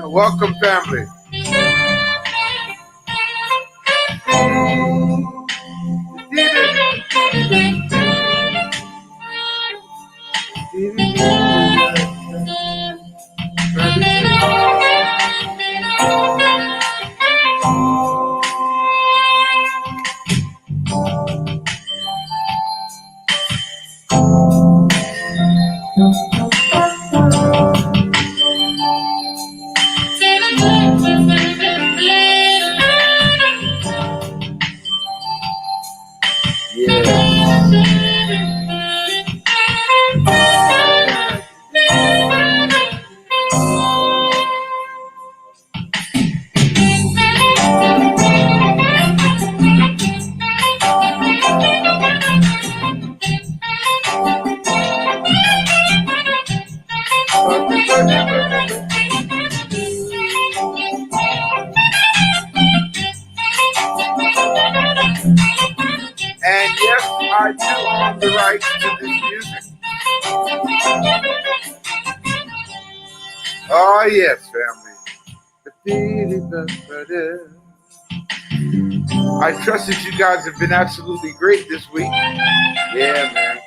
Welcome, family. And yes, I do own the rights to this music. Oh, yes, family. I trust that you guys have been absolutely great this week. Yeah, man.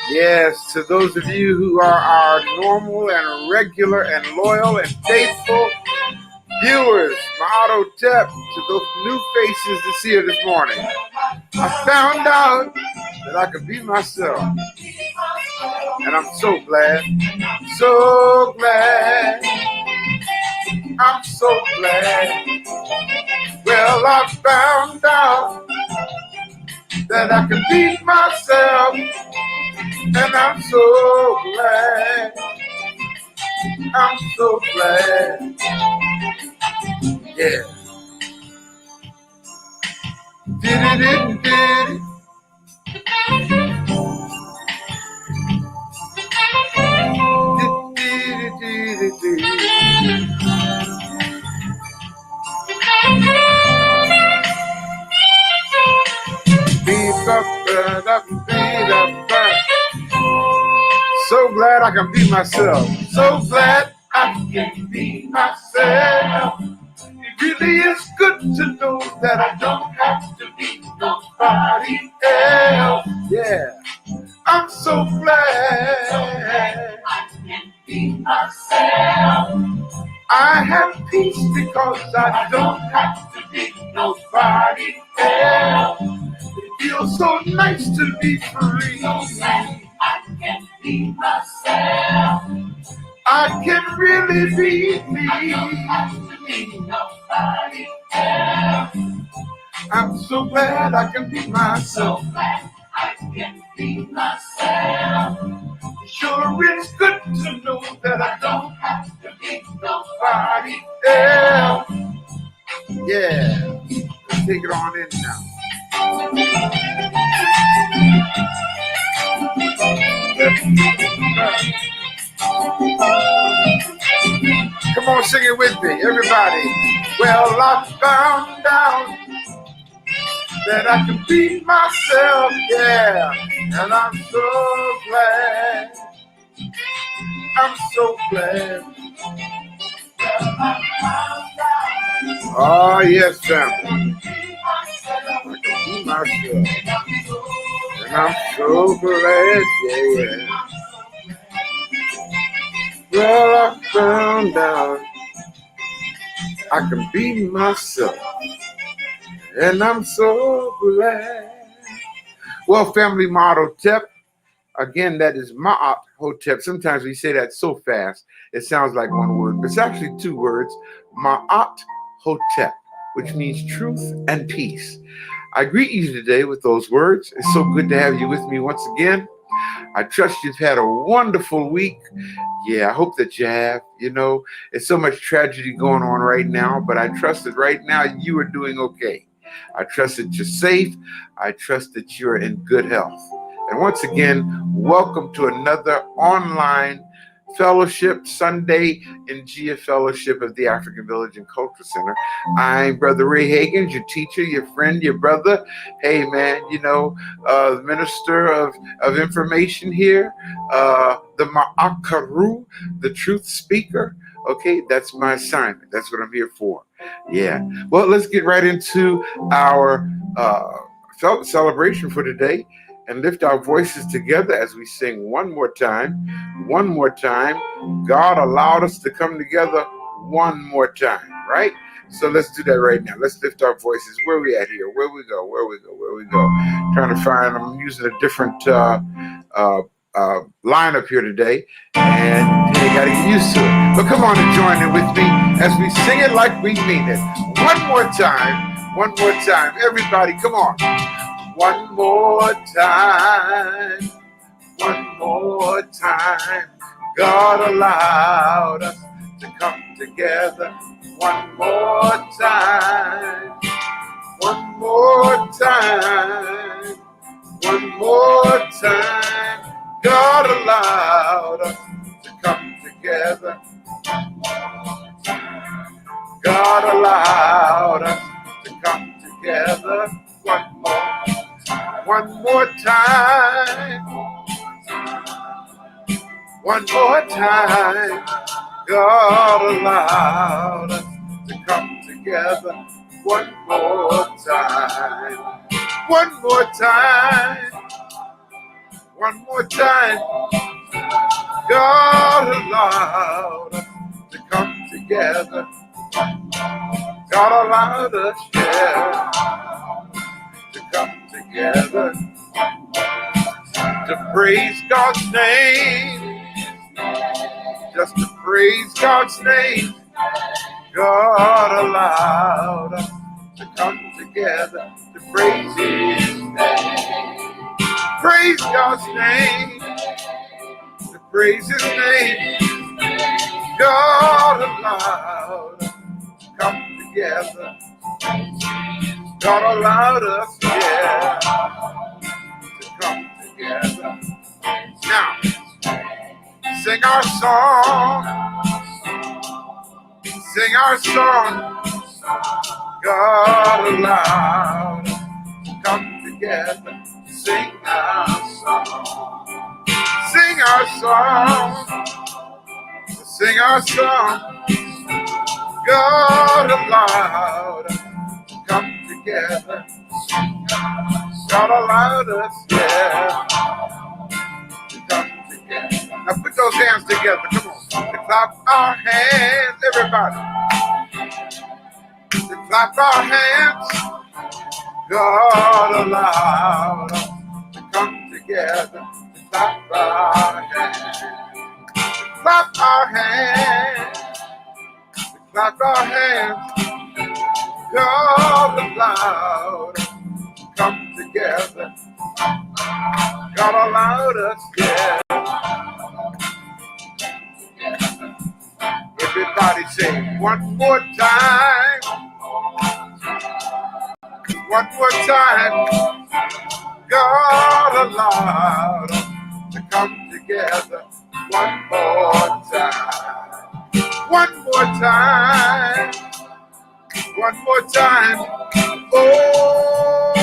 Yes, to those of you who are our normal and regular and loyal and faithful viewers, Ma'ato Tep, to those new faces that's here this morning. I found out that I could be myself. And I'm so glad, so glad. I'm so glad. Well, I found out that I could be myself. And I'm so glad. I'm so glad. Yeah. Did it. So glad I can be myself. So glad I can be myself. It really is good to know that I don't have to be nobody else. Yeah. I'm so glad I can be myself. I have peace because I don't have to be nobody else. It feels so nice to be free. I can be myself. I can really be me. I don't have to be nobody else. I'm so glad I can be myself. So glad I can be myself. Sure, it's good to know that I don't have to be nobody else. Yeah, let's take it on in now. Come on, sing it with me, everybody. Well, I found out that I can be myself, yeah. And I'm so glad. I'm so glad. Oh, yes, family. I can be myself. And I'm so glad, yeah. Well, I found out I can be myself. And I'm so glad. Well, family motto tip. Again, that is Ma'at Hotep. Sometimes we say that so fast, it sounds like one word, but it's actually two words. Ma'at Hotep, which means truth and peace. I greet you today with those words. It's so good to have you with me once again. I trust you've had a wonderful week. Yeah, I hope that you have. You know, it's so much tragedy going on right now, but I trust that right now you are doing okay. I trust that you're safe. I trust that you're in good health. And once again, welcome to another online fellowship, Sunday Njia Fellowship of the African Village and Culture Center. I'm Brother Ray Hagins, your teacher, your friend, your brother. Hey, man, you know, the minister of information here, the Ma'akaru, the truth speaker. Okay, that's my assignment. That's what I'm here for. Yeah. Well, let's get right into our celebration for today and lift our voices together as we sing one more time. One more time. God allowed us to come together one more time, right? So let's do that right now. Let's lift our voices. Where are we at here? Where we go? Where we go? Where we go? Trying to find, I'm using a different lineup here today, and you got to get used to it. But come on and join in with me as we sing it like we mean it. One more time. One more time. Everybody, come on. One more time. One more time. God allowed us to come together. One more time. One more time. One more time. God allowed us to come together. God allowed us to come together. One more time. One more time. God allowed us to come together. One more time. One more time. One more time. God allowed us to come together. God allowed us, yeah, to come together to praise God's name. Just to praise God's name. God allowed us to come together to praise His name. Praise God's name. To praise His name. God allowed us to come together. God allowed us, yeah, to come together. Now, sing our song. Sing our song. God allowed us to come together. Sing our song. Sing our song. Sing our song. God allowed us to come together. God allowed us, yeah, to come together. Now put those hands together. Come on. To clap our hands, everybody. To clap our hands. God allowed us to come together. To clap our hands. Clap our hands. To clap our hands. God allowed us to come together. God allowed us, yeah. Everybody say one more time. One more time. God allowed us to come together. One more time. One more time. One more time. Oh,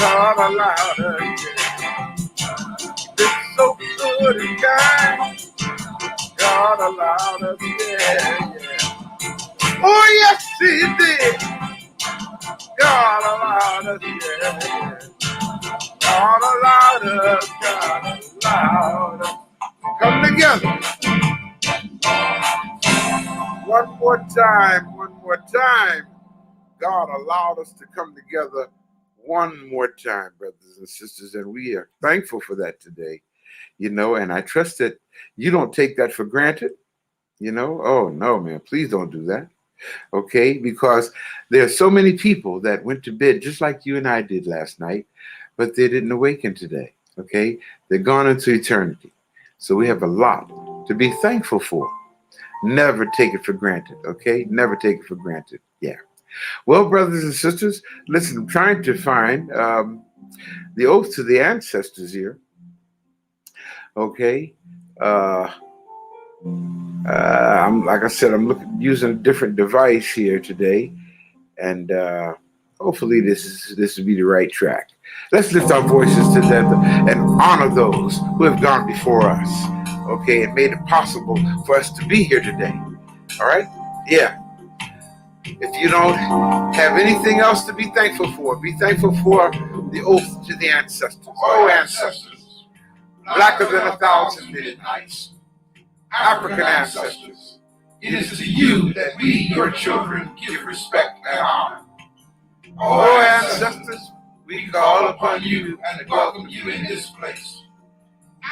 God allowed us, yeah. Been so good and kind. God allowed us, yeah. Oh, yes, He did. God allowed us, yeah. God allowed us, God allowed us. Come together. One more time, one more time. God allowed us to come together one more time, brothers and sisters, and we are thankful for that today, and I trust that you don't take that for granted, Oh, no, man, please don't do that, okay? Because there are so many people that went to bed just like you and I did last night, but they didn't awaken today, okay? They're gone into eternity. So we have a lot to be thankful for. Never take it for granted, okay? Never take it for granted, yeah. Well, brothers and sisters, listen, I'm trying to find the oath to the ancestors here, okay? I'm like I said, I'm using a different device here today, and hopefully this will be the right track. Let's lift our voices to them and honor those who have gone before us, okay, and made it possible for us to be here today. All right? Yeah. If you don't have anything else to be thankful for, be thankful for the oath to the ancestors. Oh, ancestors, blacker than 1,000 midnights, African ancestors, it is to you that we, your children, give respect and honor. Oh, ancestors, we call upon you and welcome you in this place.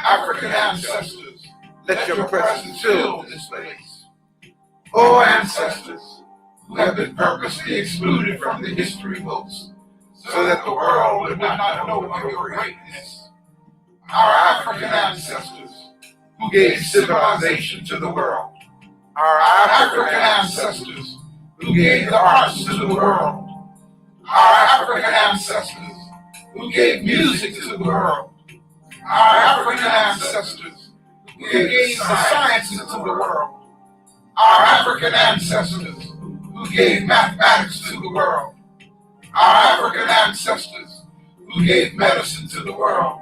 African ancestors, let your presence fill this place. Oh, ancestors, who have been purposely excluded from the history books so that the world would not know of your greatness. Our African ancestors, who gave civilization to the world. Our African ancestors, who gave the arts to the world. Our African ancestors, who gave music to the world. Our African ancestors, who gave the sciences to the world. Our African ancestors, who gave mathematics to the world. Our African ancestors, who gave medicine to the world.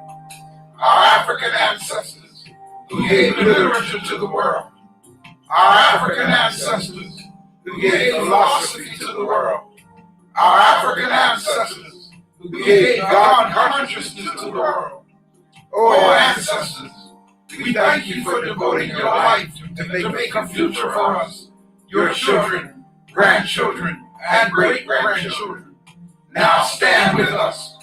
Our African ancestors, who gave literature to the world. Our African ancestors, who gave philosophy to the world. Our African ancestors, who gave God consciousness to the world. Oh, ancestors, we thank you for devoting your life to make a future for us, your children, grandchildren, and great-grandchildren. Now stand with us,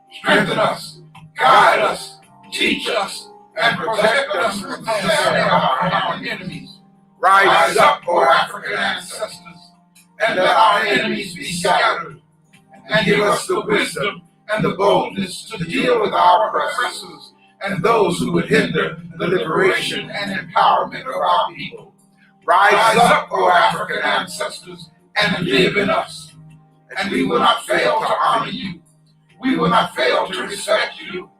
strengthen us, guide us, teach us, and protect us from the snare of our enemies. Rise up, O African ancestors, and let our enemies be scattered, and give us the wisdom and the boldness to deal with our oppressors and those who would hinder the liberation and empowerment of our people. Rise up, O African ancestors, and live in us, and we will not fail to honor you. We will not fail to respect you.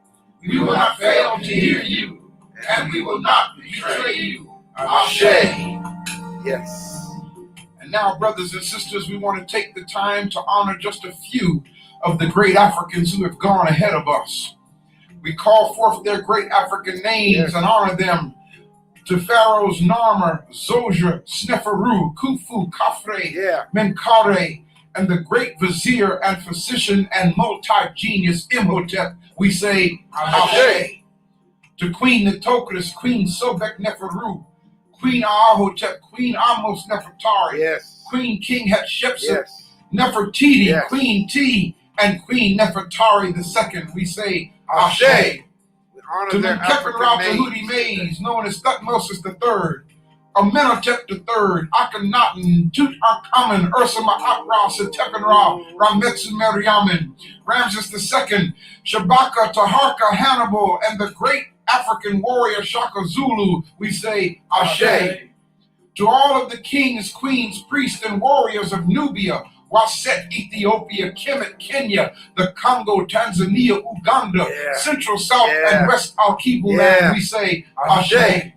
We will not fail to hear you, and we will not betray you. Ashe. Yes. And now, brothers and sisters, we want to take the time to honor just a few of the great Africans who have gone ahead of us. We call forth their great African names and honor them. To Pharaohs Narmer, Zoja, Sneferu, Khufu, Khafre, Menkaure, and the great vizier and physician and multi-genius Imhotep, we say Ashe. To Queen Nitocris, Queen Sobek Neferu, Queen Ahotep, Queen Amos Nefertari, Queen King Hatshepsut, Nefertiti, Queen T, and Queen Nefertari II, we say Ashe. To Menkaure Tahuti Mays, known as Thutmose III, Amenhotep III, Akhenaten, Tutankhamun, Ursama Akra, Setepenra, Rametsu Meriamun, Ramses II, Shabaka, Taharka, Hannibal, and the great African warrior Shaka Zulu, we say Ashe. To all of the kings, queens, priests, and warriors of Nubia, Waset, Ethiopia, Kemet, Kenya, the Congo, Tanzania, Uganda, Central, South, and West Al-Kibu land, we say Ashe.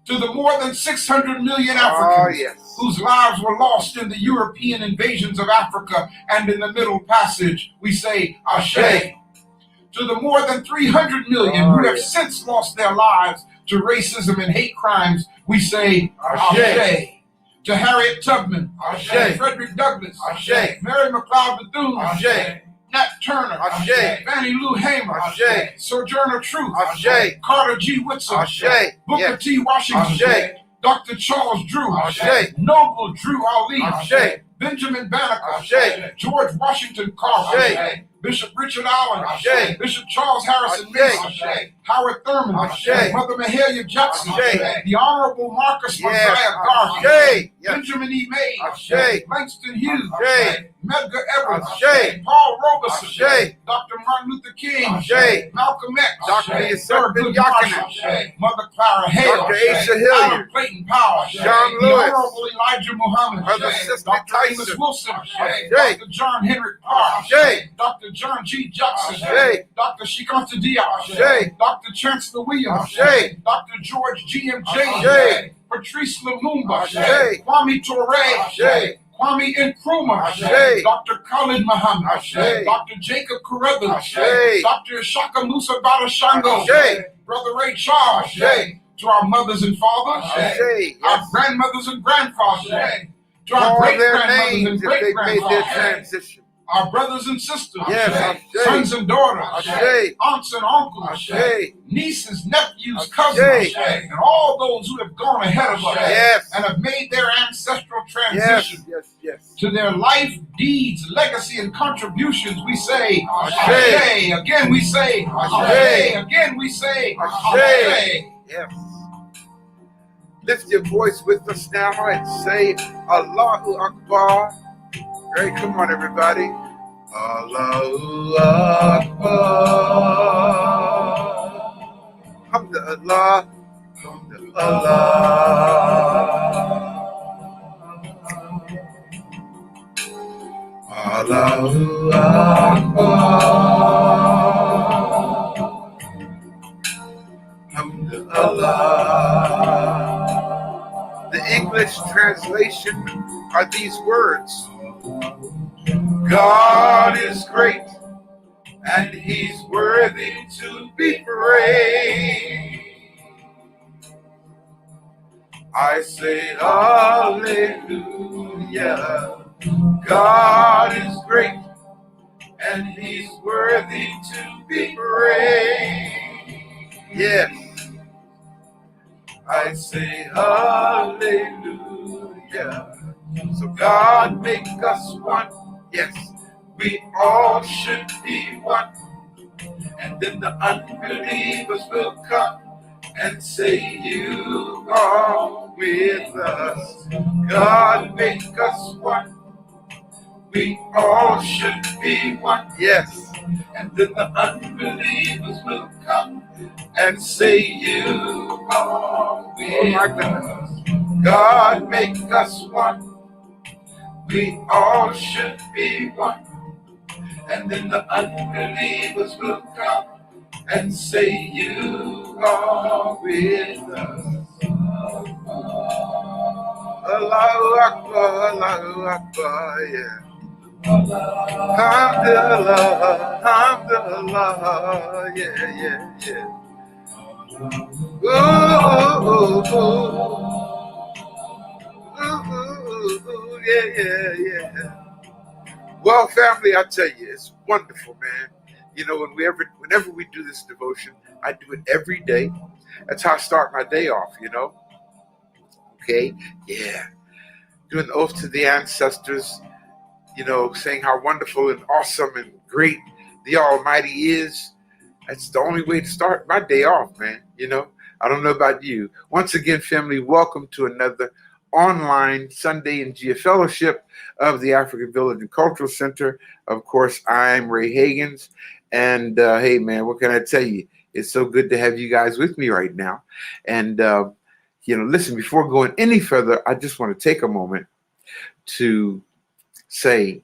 To the more than 600 million Africans whose lives were lost in the European invasions of Africa and in the Middle Passage, we say Ashe. To the more than 300 million who have since lost their lives to racism and hate crimes, we say, Ashe. To Harriet Tubman, Ashe. Frederick Douglass, Ashe. Mary McLeod Bethune, Ashe. Nat Turner, Ashe. Fannie Lou Hamer, Ashe. Sojourner Truth, Ashe. Carter G. Woodson, Ashe. Booker T. Washington, Ashe. Dr. Charles Drew, Ashe. Noble Drew Ali, Ashe. Benjamin Banneker, Ashe. George Washington Carver, Ashe. Bishop Richard Allen, Ashe. Bishop Charles Harrison Mason, Ashe. Howard Thurman, Ashe. Mother Mahalia Jackson, Ashe. The Honorable Marcus Mosiah Garvey, Benjamin E. May, Ashe. Langston Hughes, Ashe. Medgar Evers, Ashe. Paul Robeson, Ashe. Dr. Martin Luther King, Ashe. Malcolm X, Dr. Thurgood Marshall, Ashe. Mother Clara Hale, Dr. Asa Hilliard, Clayton Powell, John Lewis, the Honorable Elijah Muhammad, Dr. Amos Wilson, Dr. John Henrik Parr, Dr. John G. Jackson, Dr. Shikanta Diop, Dr. Chancellor Williams, Dr. George G.M. James, Patrice Lumumba, Kwame Ture, Kwame Nkrumah, Dr. Khalid Muhammad, Dr. Jacob Carruthers, Dr. Shaka Musa Badashango, Brother Ray Charles, to our mothers and fathers, our grandmothers and grandfathers, to our great-grandmothers and great-grandfathers, our brothers and sisters, sons and daughters, aunts and uncles, nieces, nephews, cousins, and all those who have gone ahead of us and have made their ancestral transition to their life, deeds, legacy, and contributions. We say, Ashe. Again we say, Ashe. Again we say, Ashe. Yes. Lift your voice with us now and say, Allahu Akbar. Great, come on, everybody. Allahu Akbar. Alhamdulillah. Allahu Akbar. Alhamdulillah. The English translation are these words. God is great, and He's worthy to be praised. I say hallelujah. God is great, and He's worthy to be praised. Yes. I say hallelujah. So God make us one. Yes, we all should be one. And then the unbelievers will come and say, you are with us. God make us one. We all should be one. Yes. And then the unbelievers will come and say, you are with us. God make us one. We all should be one. And then the unbelievers will come and say, you are with us. Allahu Akbar, Allahu Akbar, yeah. Alhamdulillah, alhamdulillah, yeah. Ooh, yeah. Well, family, I tell you, it's wonderful, man. You know, whenever we do this devotion, I do it every day. That's how I start my day off, you know. Okay, yeah. Doing the oath to the ancestors, you know, saying how wonderful and awesome and great the Almighty is. That's the only way to start my day off, man. You know, I don't know about you. Once again, family, welcome to another online Sunday Njia Fellowship of the African Village and Cultural Center. Of course, I'm Ray Hagins. And hey, man, what can I tell you? It's so good to have you guys with me right now. And, you know, listen, before going any further, I just want to take a moment to say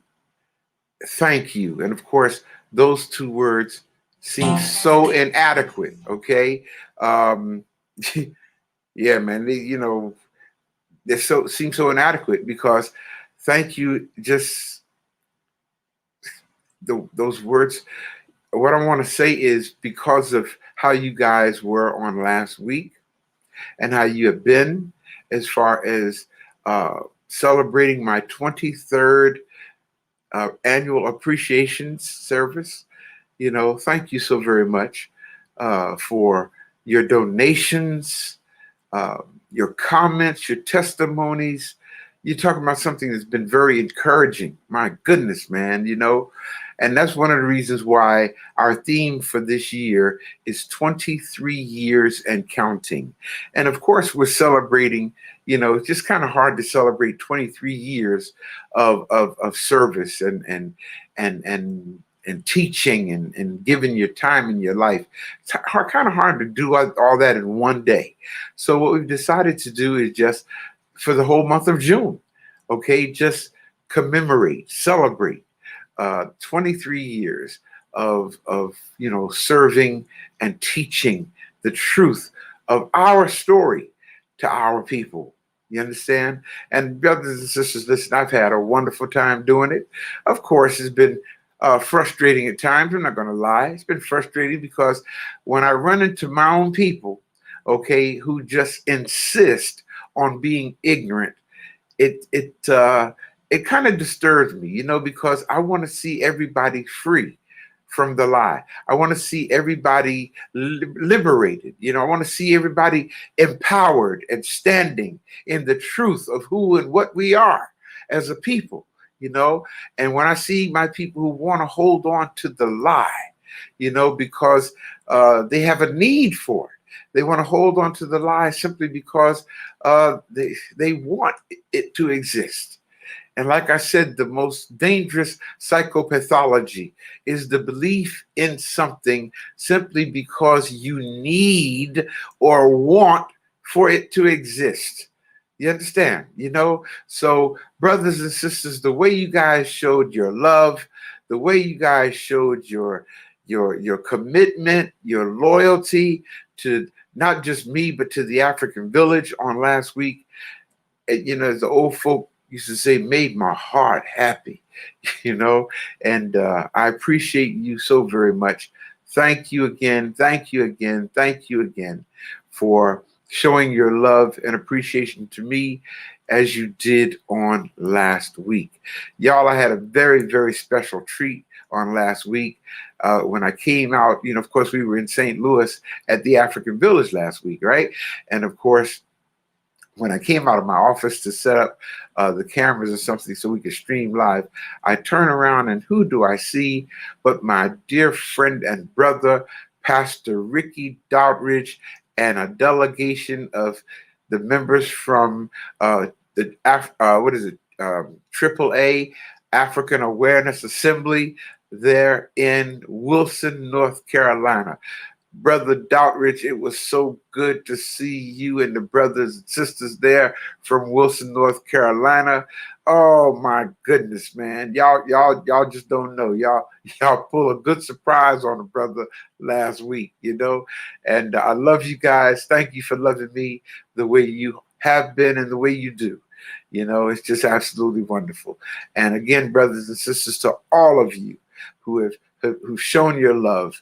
thank you. And of course, those two words seem so inadequate, okay? Yeah, man, they seem so inadequate because thank you, just those words what I want to say is because of how you guys were on last week and how you have been as far as celebrating my 23rd annual appreciation service. Thank you so very much for your donations, uh, your comments, your testimonies. You're talking about something that's been very encouraging. My goodness, man, and that's one of the reasons why our theme for this year is 23 years and counting. And of course, we're celebrating, it's just kind of hard to celebrate 23 years of service and teaching and giving your time in your life. It's kind of hard to do all that in one day. So what we've decided to do is just for the whole month of June, okay, just commemorate, celebrate 23 years of serving and teaching the truth of our story to our people. You understand? And brothers and sisters, listen, I've had a wonderful time doing it. Of course, it's been frustrating at times. I'm not going to lie. It's been frustrating because when I run into my own people, okay, who just insist on being ignorant, it kind of disturbs me, because I want to see everybody free from the lie. I want to see everybody liberated. I want to see everybody empowered and standing in the truth of who and what we are as a people, And when I see my people who want to hold on to the lie, because they have a need for it. They want to hold on to the lie simply because they want it to exist. And like I said, the most dangerous psychopathology is the belief in something simply because you need or want for it to exist. You understand? So brothers and sisters, the way you guys showed your love, the way you guys showed your commitment, your loyalty to not just me, but to the African village on last week, as the old folk used to say, made my heart happy, and I appreciate you so very much. Thank you again. Thank you again. Thank you again for showing your love and appreciation to me as you did on last week. Y'all, I had a very, very special treat on last week. When I came out, of course, we were in St. Louis at the African Village last week, right? And of course, when I came out of my office to set up the cameras or something so we could stream live, I turn around and who do I see but my dear friend and brother, Pastor Ricky Doutridge, and a delegation of the members from AAA, African Awareness Assembly there in Wilson, North Carolina. Brother Doutridge, it was so good to see you and the brothers and sisters there from Wilson, North Carolina. Oh my goodness, man. Y'all just don't know. Y'all pull a good surprise on a brother last week, And I love you guys. Thank you for loving me the way you have been and the way you do. It's just absolutely wonderful. And again, brothers and sisters, to all of you who've shown your love,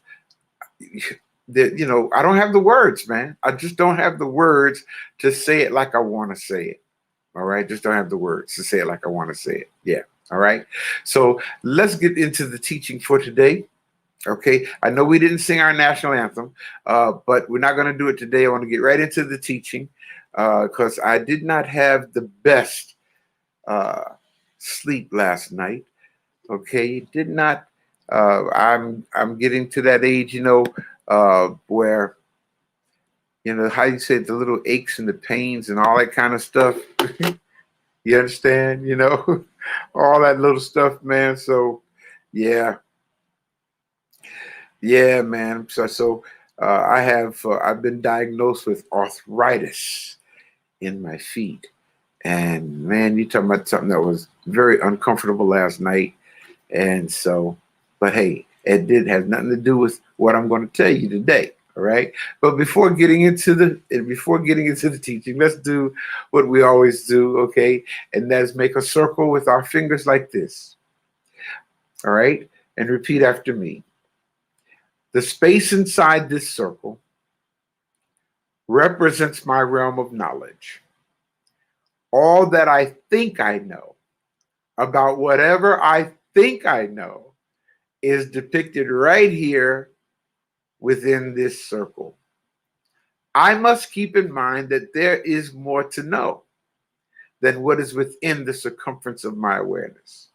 I don't have the words, man. I just don't have the words to say it like I want to say it. All right. Just don't have the words to say it like I want to say it. Yeah. All right. So let's get into the teaching for today. Okay. I know we didn't sing our national anthem, but we're not going to do it today. I want to get right into the teaching because I did not have the best sleep last night. Okay. Did not. I'm getting to that age, where, how you say it, the little aches and the pains and all that kind of stuff. You understand? All that little stuff, man. So, yeah, man. So I've been diagnosed with arthritis in my feet, and man, you talking about something that was very uncomfortable last night, and so, but hey, it did have nothing to do with what I'm going to tell you today. All right. But before getting into the teaching, let's do what we always do. Okay. And that's make a circle with our fingers like this. All right. And repeat after me. The space inside this circle represents my realm of knowledge. All that I think I know about whatever I think I know is depicted right here within this circle. I must keep in mind that there is more to know than what is within the circumference of my awareness.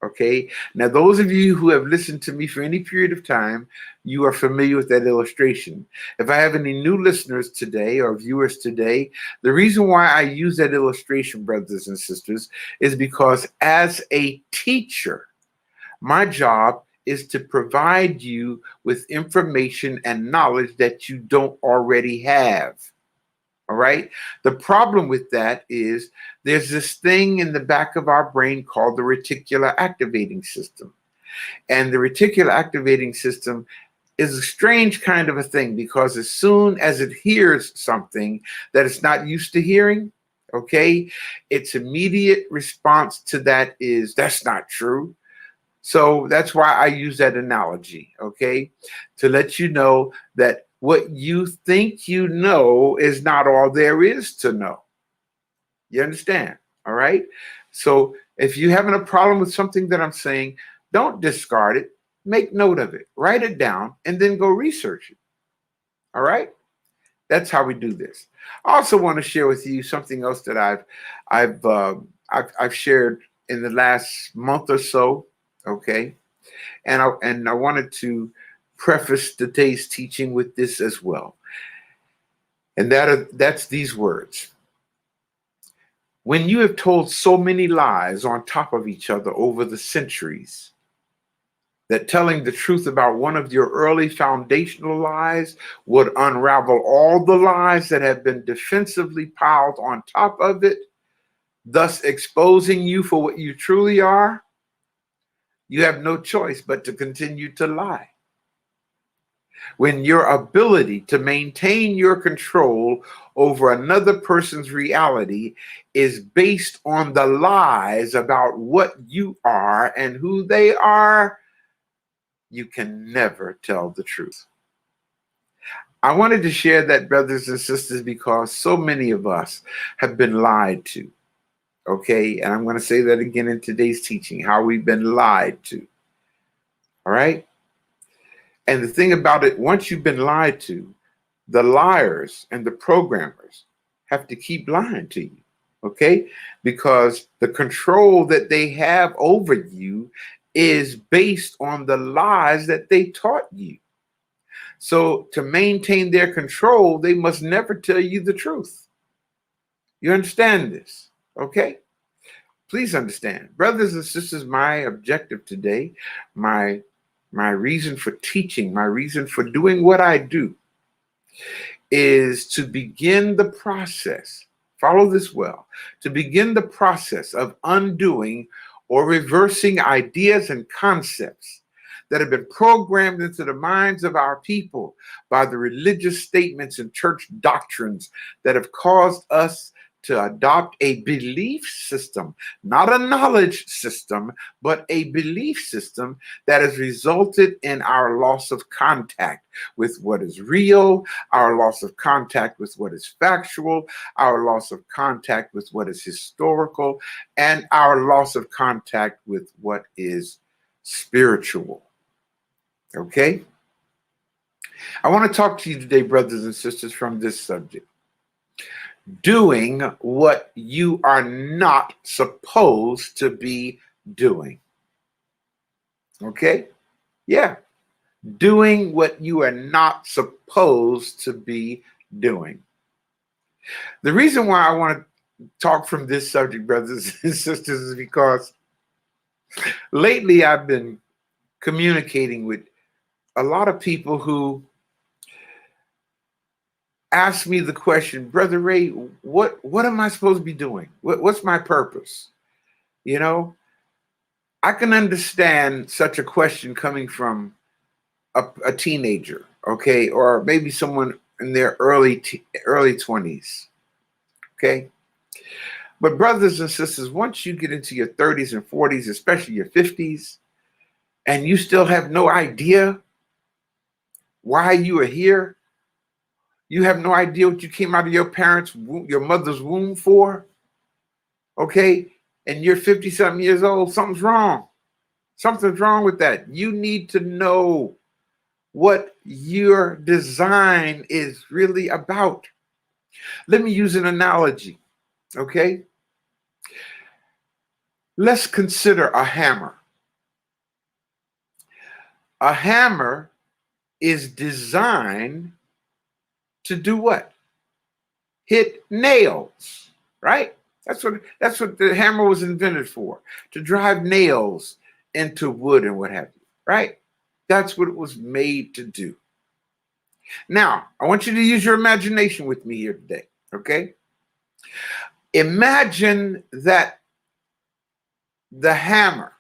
Okay? Now, those of you who have listened to me for any period of time, you are familiar with that illustration. If I have any new listeners today or viewers today, the reason why I use that illustration, brothers and sisters, is because as a teacher, my job is to provide you with information and knowledge that you don't already have. All right. The problem with that is there's this thing in the back of our brain called the reticular activating system. And the reticular activating system is a strange kind of a thing because as soon as it hears something that it's not used to hearing, okay, its immediate response to that is, that's not true. So that's why I use that analogy, okay, to let you know that what you think you know is not all there is to know. You understand? All right. So if you're having a problem with something that I'm saying, don't discard it. Make note of it. Write it down and then go research it. All right. That's how we do this. I also want to share with you something else that I've shared in the last month or so. Okay. And I wanted to preface today's teaching with this as well. And that's these words. When you have told so many lies on top of each other over the centuries, that telling the truth about one of your early foundational lies would unravel all the lies that have been defensively piled on top of it, thus exposing you for what you truly are, you have no choice but to continue to lie. When your ability to maintain your control over another person's reality is based on the lies about what you are and who they are, you can never tell the truth. I wanted to share that, brothers and sisters, because so many of us have been lied to. Okay, and I'm going to say that again in today's teaching, how we've been lied to. All right? And the thing about it, once you've been lied to, the liars and the programmers have to keep lying to you, okay? Because the control that they have over you is based on the lies that they taught you. So to maintain their control, they must never tell you the truth. You understand this, okay? Please understand. Brothers and sisters, my objective today, my reason for teaching, my reason for doing what I do is to begin the process, follow this well, to begin the process of undoing or reversing ideas and concepts that have been programmed into the minds of our people by the religious statements and church doctrines that have caused us to adopt a belief system, not a knowledge system, but a belief system that has resulted in our loss of contact with what is real, our loss of contact with what is factual, our loss of contact with what is historical, and our loss of contact with what is spiritual. Okay? I want to talk to you today, brothers and sisters, from this subject. Doing what you are not supposed to be doing. Okay? Yeah. Doing what you are not supposed to be doing. The reason why I want to talk from this subject, brothers and sisters, is because lately I've been communicating with a lot of people who ask me the question, Brother Ray, what am I supposed to be doing? What's my purpose? You know, I can understand such a question coming from a teenager, okay, or maybe someone in their early 20s, okay? But brothers and sisters, once you get into your 30s and 40s, especially your 50s, and you still have no idea why you are here. You have no idea what you came out of your parents' womb, your mother's womb for. Okay? And you're 50 something years old. Something's wrong. Something's wrong with that. You need to know what your design is really about. Let me use an analogy. Okay? Let's consider a hammer. A hammer is designed to do what? Hit nails, right? That's what the hammer was invented for, to drive nails into wood and what have you, right? That's what it was made to do. Now, I want you to use your imagination with me here today, okay? Imagine that the hammer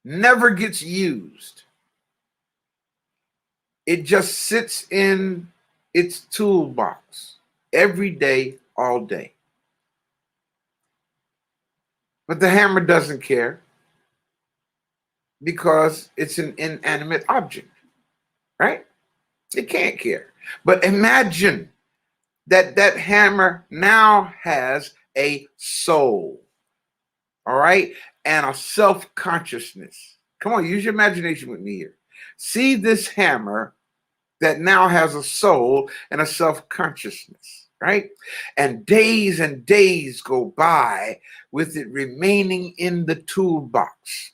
never gets used. It just sits in its toolbox every day, all day. But the hammer doesn't care because it's an inanimate object, right? It can't care. But imagine that hammer now has a soul, all right? And a self-consciousness. Come on, use your imagination with me here. See this hammer that now has a soul and a self-consciousness, right? And days go by with it remaining in the toolbox.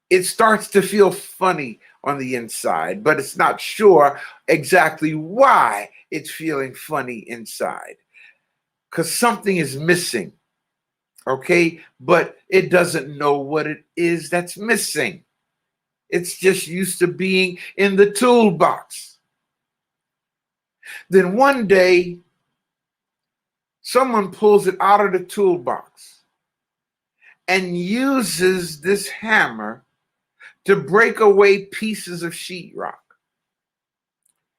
It starts to feel funny on the inside, but it's not sure exactly why it's feeling funny inside, because something is missing, okay? But it doesn't know what it is that's missing. It's just used to being in the toolbox. Then one day, someone pulls it out of the toolbox and uses this hammer to break away pieces of sheetrock.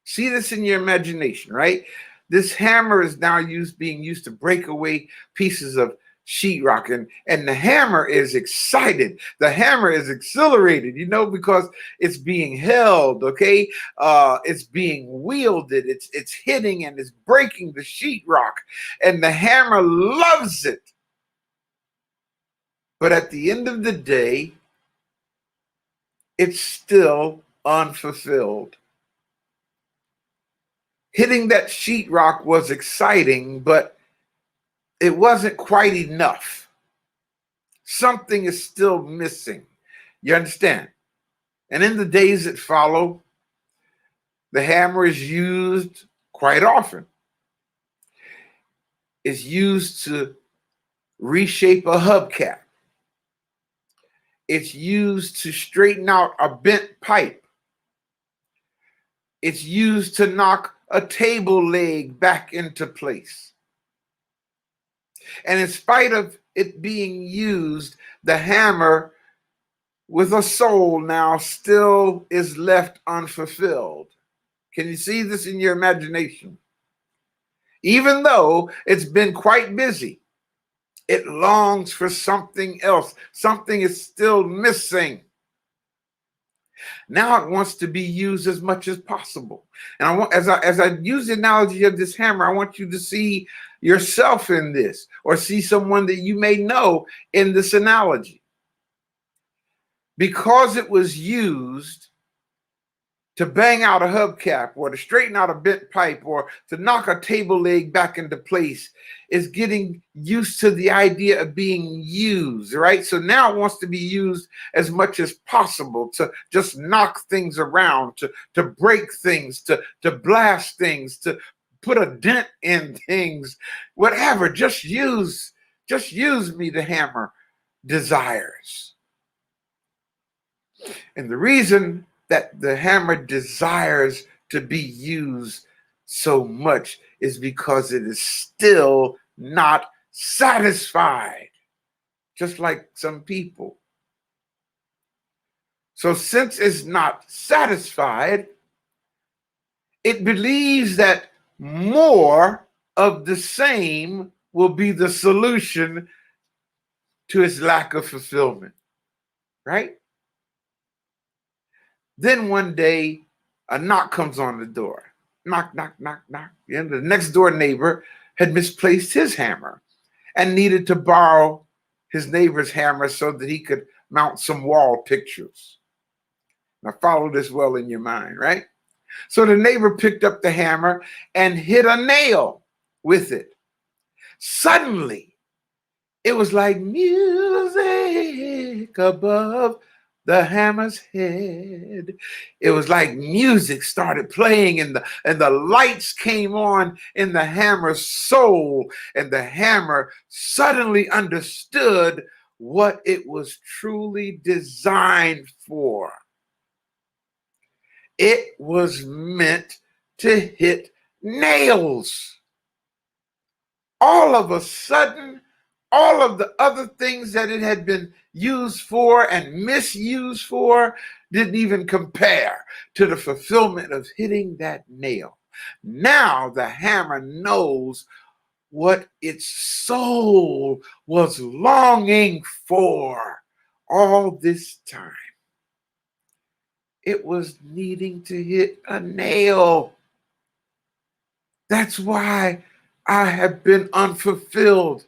See this in your imagination, right? This hammer is now being used to break away pieces of sheetrock, and the hammer is excited. The hammer is exhilarated, because it's being held, okay? It's being wielded. It's hitting and it's breaking the sheetrock, and the hammer loves it. But at the end of the day, it's still unfulfilled. Hitting that sheetrock was exciting, but it wasn't quite enough. Something is still missing. You understand? And in the days that follow, the hammer is used quite often. It's used to reshape a hubcap. It's used to straighten out a bent pipe. It's used to knock a table leg back into place. And in spite of it being used, the hammer with a soul now still is left unfulfilled. Can you see this in your imagination? Even though it's been quite busy, it longs for something else. Something is still missing. Now it wants to be used as much as possible. And I want, as I use the analogy of this hammer, I want you to see yourself in this, or see someone that you may know in this analogy. Because it was used to bang out a hubcap, or to straighten out a bent pipe, or to knock a table leg back into place, is getting used to the idea of being used, right? So now it wants to be used as much as possible, to just knock things around, to break things, to blast things, to put a dent in things, whatever. Just use me, the hammer desires. And the reason that the hammer desires to be used so much is because it is still not satisfied, just like some people. So since it's not satisfied, it believes that more of the same will be the solution to its lack of fulfillment, right? Then one day, a knock comes on the door. Knock, knock, knock, knock. And the next door neighbor had misplaced his hammer and needed to borrow his neighbor's hammer so that he could mount some wall pictures. Now, follow this well in your mind, right? So the neighbor picked up the hammer and hit a nail with it. Suddenly, it was like music above the hammer's head. It was like music started playing, and the lights came on in the hammer's soul, and the hammer suddenly understood what it was truly designed for. It was meant to hit nails. All of a sudden, all of the other things that it had been used for and misused for didn't even compare to the fulfillment of hitting that nail. Now the hammer knows what its soul was longing for all this time. It was needing to hit a nail. That's why I have been unfulfilled.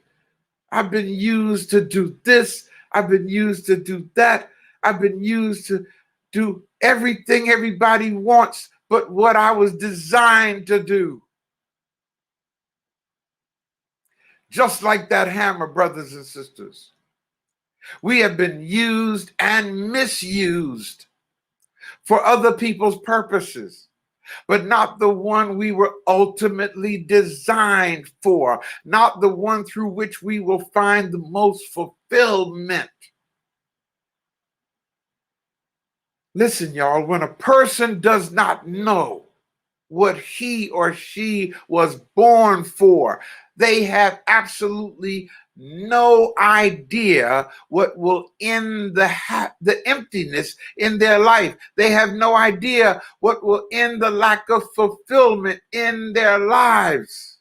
I've been used to do this. I've been used to do that. I've been used to do everything everybody wants, but what I was designed to do. Just like that hammer, brothers and sisters. We have been used and misused for other people's purposes, but not the one we were ultimately designed for, not the one through which we will find the most fulfillment. Listen, y'all, when a person does not know what he or she was born for, they have absolutely no idea what will end the emptiness in their life. They have no idea what will end the lack of fulfillment in their lives.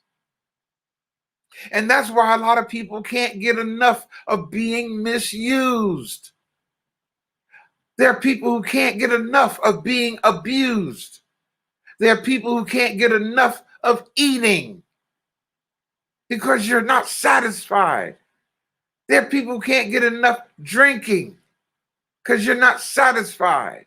And that's why a lot of people can't get enough of being misused. There are people who can't get enough of being abused. There are people who can't get enough of eating because you're not satisfied. There are people who can't get enough drinking because you're not satisfied.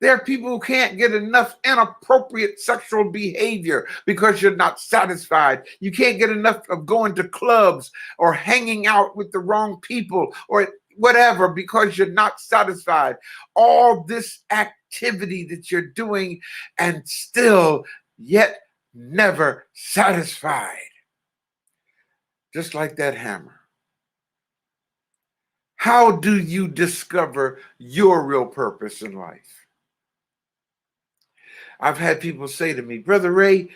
There are people who can't get enough inappropriate sexual behavior because you're not satisfied. You can't get enough of going to clubs or hanging out with the wrong people or whatever because you're not satisfied. All this activity that you're doing and still yet never satisfied. Just like that hammer. How do you discover your real purpose in life? I've had people say to me, Brother Ray,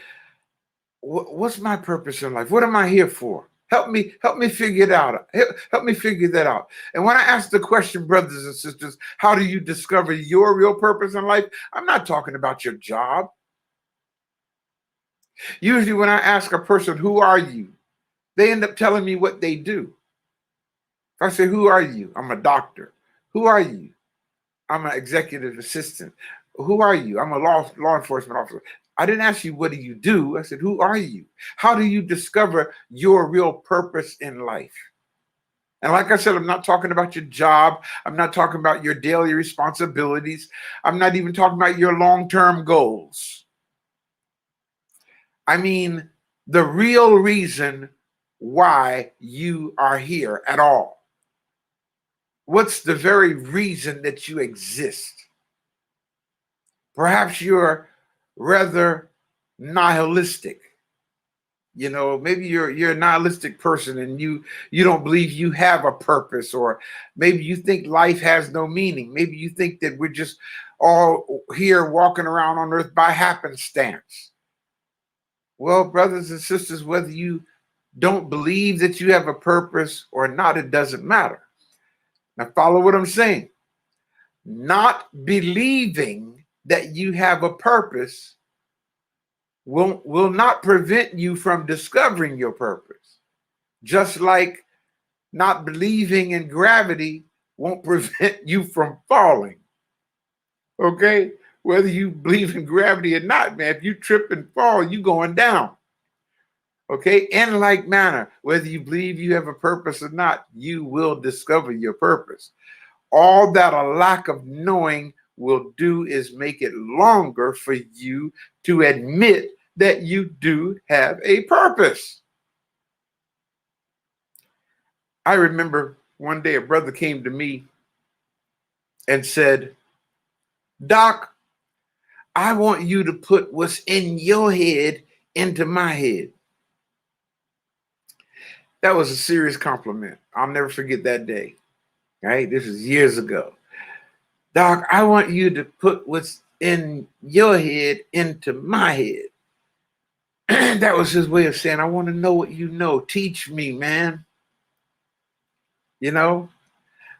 what's my purpose in life? What am I here for? Help me figure it out. Help me figure that out. And when I ask the question, brothers and sisters, how do you discover your real purpose in life? I'm not talking about your job. Usually when I ask a person, who are you? They end up telling me what they do. If I say, who are you? I'm a doctor. Who are you? I'm an executive assistant. Who are you? I'm a law enforcement officer. I didn't ask you, what do you do? I said, who are you? How do you discover your real purpose in life? And like I said, I'm not talking about your job. I'm not talking about your daily responsibilities. I'm not even talking about your long-term goals. I mean, the real reason why you are here at all. What's the very reason that you exist? Perhaps you're rather nihilistic. You know, maybe you're a nihilistic person and you don't believe you have a purpose, or maybe you think life has no meaning. Maybe you think that we're just all here walking around on earth by happenstance. Well, brothers and sisters, whether you don't believe that you have a purpose or not, it doesn't matter. Now follow what I'm saying. Not believing that you have a purpose will not prevent you from discovering your purpose. Just like not believing in gravity won't prevent you from falling. Okay? Whether you believe in gravity or not, man, if you trip and fall, you going down. Okay? In like manner, whether you believe you have a purpose or not, you will discover your purpose. All that a lack of knowing will do is make it longer for you to admit that you do have a purpose. I remember one day a brother came to me and said, Doc, I want you to put what's in your head into my head. That was a serious compliment. I'll never forget that day. Right? This was years ago. Doc, I want you to put what's in your head into my head. That was his way of saying, I want to know what you know. Teach me, man. You know,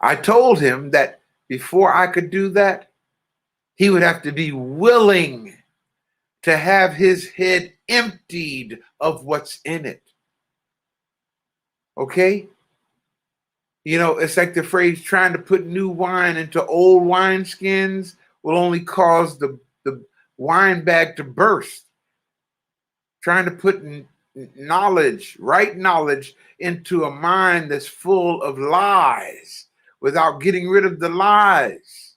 I told him that before I could do that, he would have to be willing to have his head emptied of what's in it. Okay? You know, it's like the phrase trying to put new wine into old wineskins will only cause the wine bag to burst. Trying to put knowledge, right knowledge, into a mind that's full of lies without getting rid of the lies,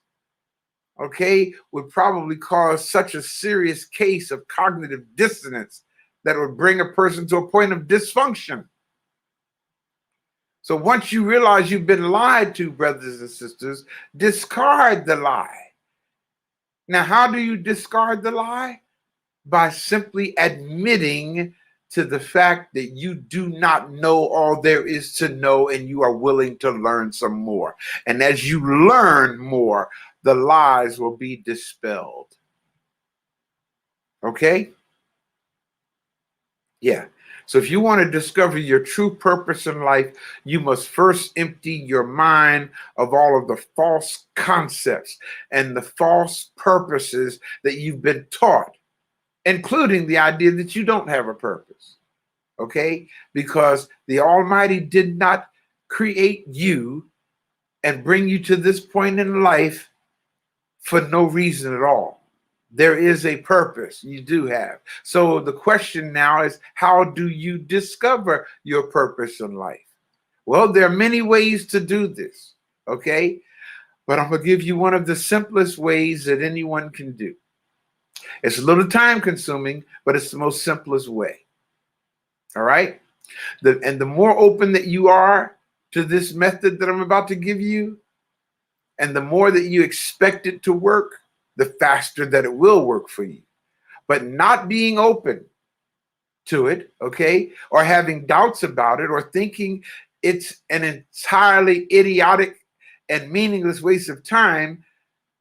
okay, would probably cause such a serious case of cognitive dissonance that would bring a person to a point of dysfunction. So once you realize you've been lied to, brothers and sisters, discard the lie. Now, how do you discard the lie? By simply admitting to the fact that you do not know all there is to know and you are willing to learn some more. And as you learn more, the lies will be dispelled. Okay? Yeah. So if you want to discover your true purpose in life, you must first empty your mind of all of the false concepts and the false purposes that you've been taught, including the idea that you don't have a purpose. Okay? Because the Almighty did not create you and bring you to this point in life for no reason at all. There is a purpose you do have. So the question now is, how do you discover your purpose in life? Well, there are many ways to do this, okay? But I'm going to give you one of the simplest ways that anyone can do. It's a little time consuming, but it's the most simplest way. All right? And the more open that you are to this method that I'm about to give you, and the more that you expect it to work, the faster that it will work for you. But not being open to it, okay, or having doubts about it, or thinking it's an entirely idiotic and meaningless waste of time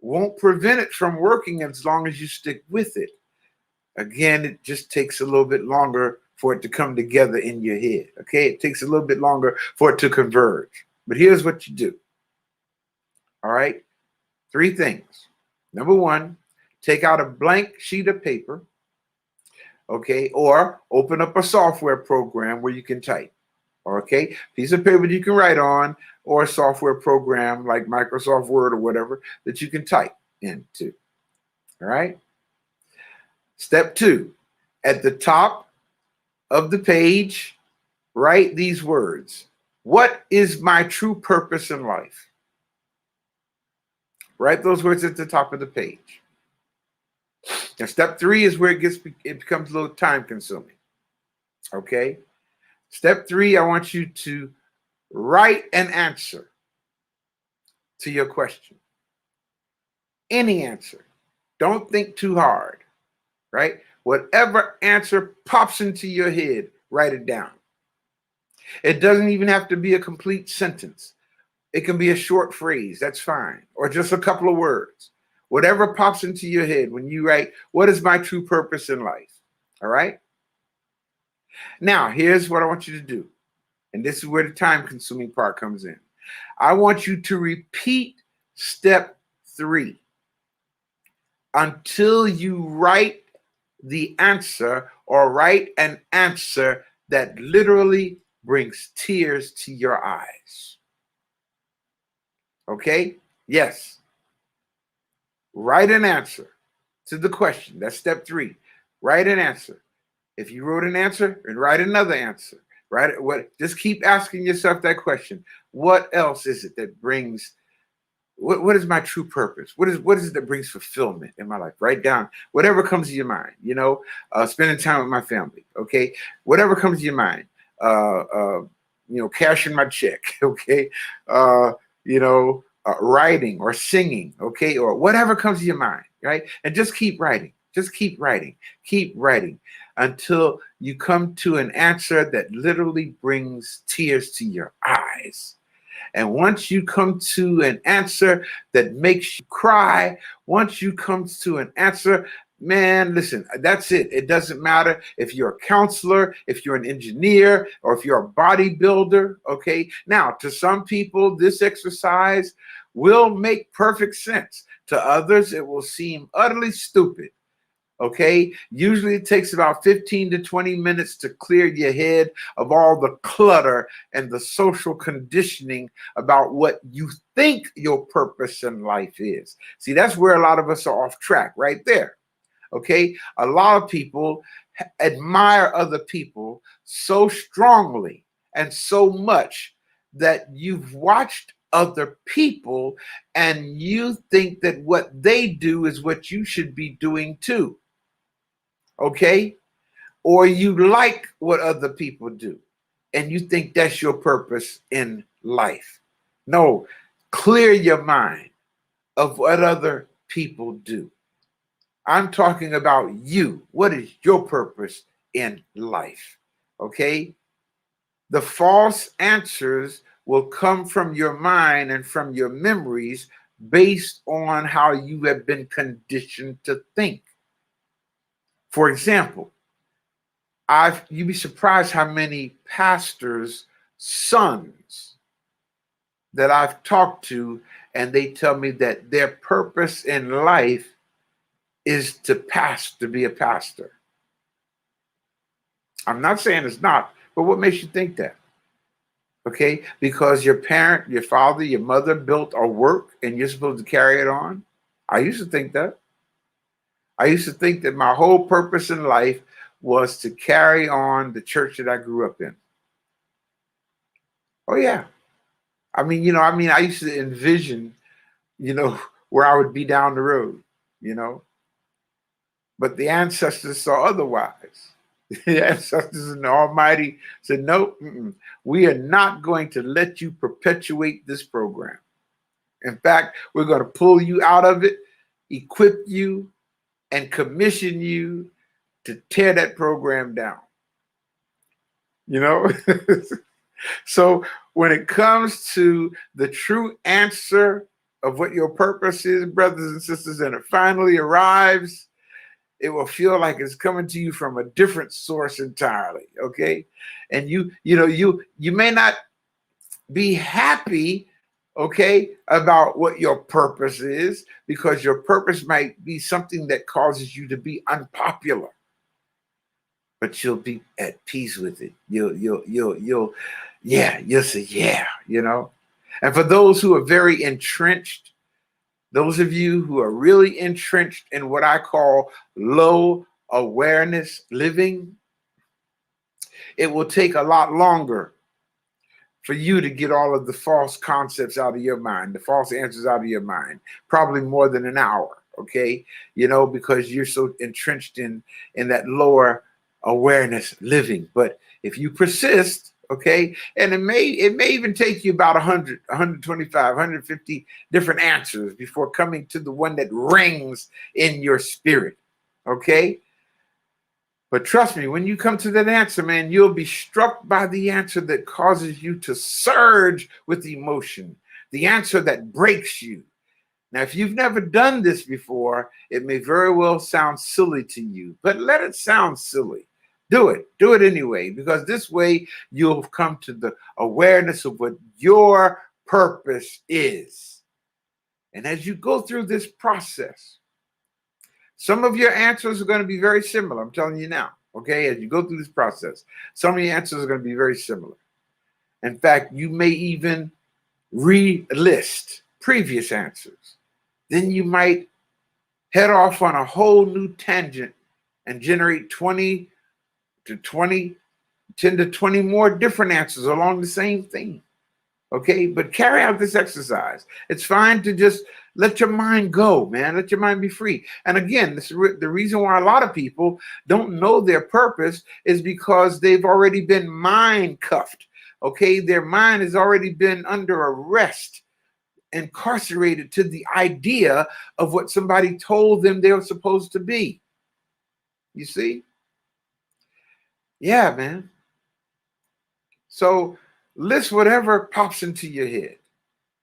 won't prevent it from working as long as you stick with it. Again, it just takes a little bit longer for it to come together in your head, okay? It takes a little bit longer for it to converge. But here's what you do, all right? 3 things. Number 1, take out a blank sheet of paper, okay, or open up a software program where you can type, okay? Piece of paper that you can write on, or a software program like Microsoft Word or whatever that you can type into, all right? Step 2, at the top of the page, write these words. What is my true purpose in life? Write those words at the top of the page. Now, step 3 is where it becomes a little time consuming. Okay? Step 3, I want you to write an answer to your question. Any answer. Don't think too hard, right? Whatever answer pops into your head, write it down. It doesn't even have to be a complete sentence. It can be a short phrase, that's fine, or just a couple of words. Whatever pops into your head when you write, what is my true purpose in life? All right? Now, here's what I want you to do. And this is where the time-consuming part comes in. I want you to repeat step 3 until you write the answer, or write an answer that literally brings tears to your eyes. Okay? Yes. write an answer to the question. That's step 3. Write an answer. If you wrote an answer, and write another answer. Right? Just keep asking yourself that question. What else is it that brings, what is my true purpose? What is it that brings fulfillment in my life? Write down whatever comes to your mind, spending time with my family. Okay. Whatever comes to your mind, cashing my check. Okay. Writing or singing. Okay. Or whatever comes to your mind. Right. And just keep writing. Just keep writing. Keep writing until you come to an answer that literally brings tears to your eyes. And once you come to an answer that makes you cry, once you come to an answer, man, listen, that's it. It doesn't matter if you're a counselor, if you're an engineer, or if you're a bodybuilder, okay? Now, to some people, this exercise will make perfect sense. To others, it will seem utterly stupid. Okay, usually it takes about 15 to 20 minutes to clear your head of all the clutter and the social conditioning about what you think your purpose in life is. See, that's where a lot of us are off track right there. Okay, a lot of people admire other people so strongly and so much that you've watched other people and you think that what they do is what you should be doing too. Okay? Or you like what other people do and you think that's your purpose in life. No, clear your mind of what other people do. I'm talking about you. What is your purpose in life? Okay? The false answers will come from your mind and from your memories based on how you have been conditioned to think. For example, you'd be surprised how many pastors' sons that I've talked to, and they tell me that their purpose in life is to be a pastor. I'm not saying it's not, but what makes you think that? Okay, because your parent, your father, your mother built a work and you're supposed to carry it on? I used to think that. I used to think that my whole purpose in life was to carry on the church that I grew up in. Oh yeah. I used to envision, where I would be down the road, but the ancestors saw otherwise. The ancestors and the Almighty said, nope, we are not going to let you perpetuate this program. In fact, we're going to pull you out of it, equip you, and commission you to tear that program down. So when it comes to the true answer of what your purpose is, brothers and sisters, and it finally arrives, it will feel like it's coming to you from a different source entirely. Okay. And you may not be happy, okay, about what your purpose is, because your purpose might be something that causes you to be unpopular. But you'll be at peace with it. You'll say, yeah, And for those who are very entrenched, those of you who are really entrenched in what I call low awareness living, it will take a lot longer for you to get all of the false concepts out of your mind, the false answers out of your mind, probably more than an hour, okay? Because you're so entrenched in that lower awareness living. But if you persist, okay, and it may even take you about 100, 125, 150 different answers before coming to the one that rings in your spirit, okay? But trust me, when you come to that answer, man, you'll be struck by the answer that causes you to surge with emotion, the answer that breaks you. Now, if you've never done this before, it may very well sound silly to you, but let it sound silly. Do it anyway, because this way you'll come to the awareness of what your purpose is. And as you go through this process, some of your answers are going to be very similar. I'm telling you now, okay? As you go through this process, some of your answers are going to be very similar. In fact, you may even re-list previous answers. Then you might head off on a whole new tangent and generate 10 to 20 more different answers along the same theme. Okay, but carry out this exercise. It's fine to just let your mind go, man. Let your mind be free. And again, the reason why a lot of people don't know their purpose is because they've already been mind cuffed. Okay, their mind has already been under arrest, incarcerated to the idea of what somebody told them they were supposed to be. You see? Yeah, man. So list whatever pops into your head,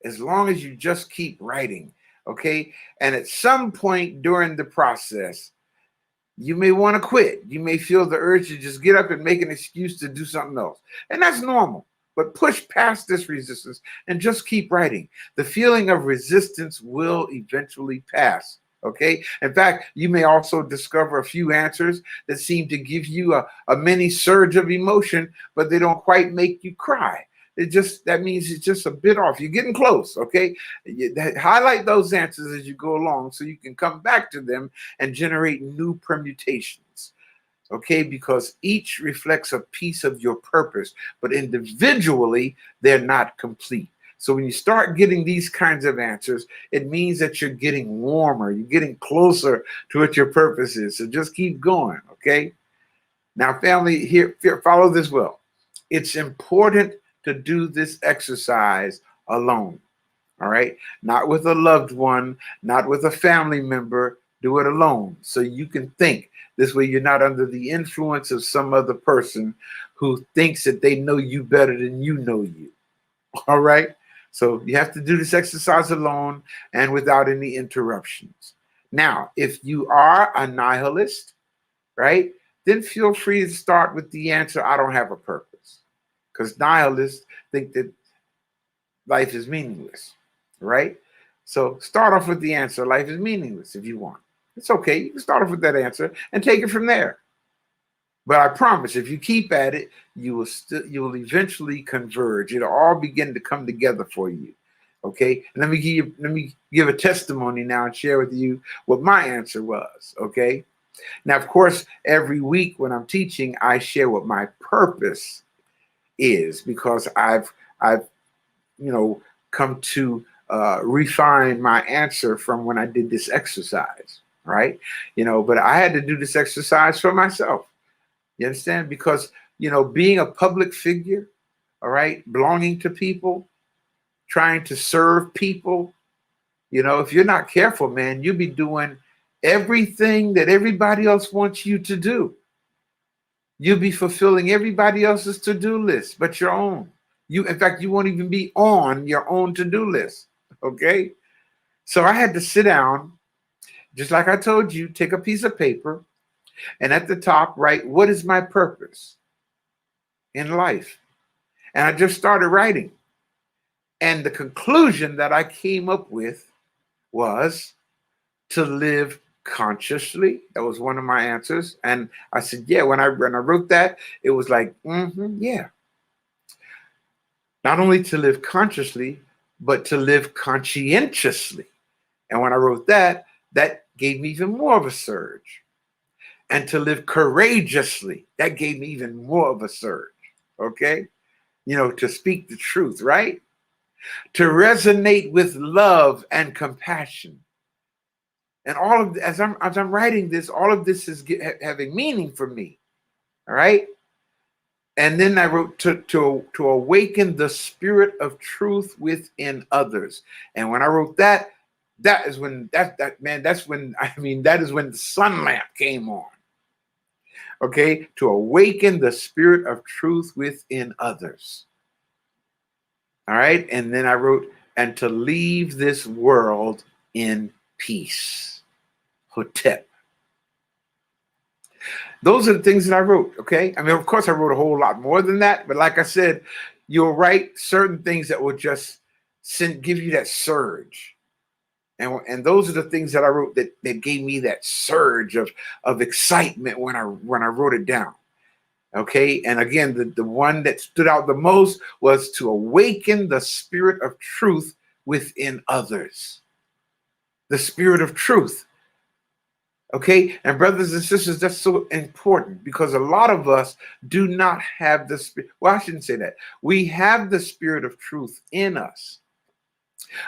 as long as you just keep writing, okay? And at some point during the process, you may want to quit. You may feel the urge to just get up and make an excuse to do something else. And that's normal. But push past this resistance and just keep writing. The feeling of resistance will eventually pass. Okay. In fact, you may also discover a few answers that seem to give you a mini surge of emotion, but they don't quite make you cry. That means it's just a bit off. You're getting close. Okay. Highlight those answers as you go along so you can come back to them and generate new permutations. Okay, because each reflects a piece of your purpose, but individually, they're not complete. So when you start getting these kinds of answers, it means that you're getting warmer, you're getting closer to what your purpose is. So just keep going, okay? Now, family, here, follow this well. It's important to do this exercise alone, all right? Not with a loved one, not with a family member. Do it alone so you can think. This way you're not under the influence of some other person who thinks that they know you better than you know you. All right? So you have to do this exercise alone and without any interruptions. Now, if you are a nihilist, right, then feel free to start with the answer, I don't have a purpose. Because nihilists think that life is meaningless, right? So start off with the answer, life is meaningless, if you want. It's okay. You can start off with that answer and take it from there. But I promise, if you keep at it, you will eventually converge. It'll all begin to come together for you. Okay. And let me give a testimony now and share with you what my answer was. Okay. Now, of course, every week when I'm teaching, I share what my purpose is, because I've come to refine my answer from when I did this exercise. Right. But I had to do this exercise for myself. You understand? Because, being a public figure, all right, belonging to people, trying to serve people, if you're not careful, man, you'll be doing everything that everybody else wants you to do. You'll be fulfilling everybody else's to-do list, but your own. In fact, you won't even be on your own to-do list. Okay. So I had to sit down, just like I told you, take a piece of paper and at the top write, what is my purpose in life? And I just started writing. And the conclusion that I came up with was to live consciously. That was one of my answers. And I said, yeah, when I wrote that, it was like, yeah. Not only to live consciously, but to live conscientiously. And when I wrote that, that gave me even more of a surge. And to live courageously, that gave me even more of a surge. Okay? To speak the truth, right? To resonate with love and compassion. And all of as I'm writing this, all of this is having meaning for me. All right? And then I wrote to awaken the spirit of truth within others. And when I wrote that is when that is when the sun lamp came on. Okay, to awaken the spirit of truth within others. All right, and then I wrote, and to leave this world in peace. Hotep. Those are the things that I wrote, okay? I mean, of course, I wrote a whole lot more than that, but like I said, you'll write certain things that will just give you that surge. And those are the things that I wrote that gave me that surge of excitement when I wrote it down. Okay. And again, the one that stood out the most was to awaken the spirit of truth within others. The spirit of truth. Okay, and brothers and sisters, that's so important because a lot of us do not have the spirit. Well, I shouldn't say that. We have the spirit of truth in us,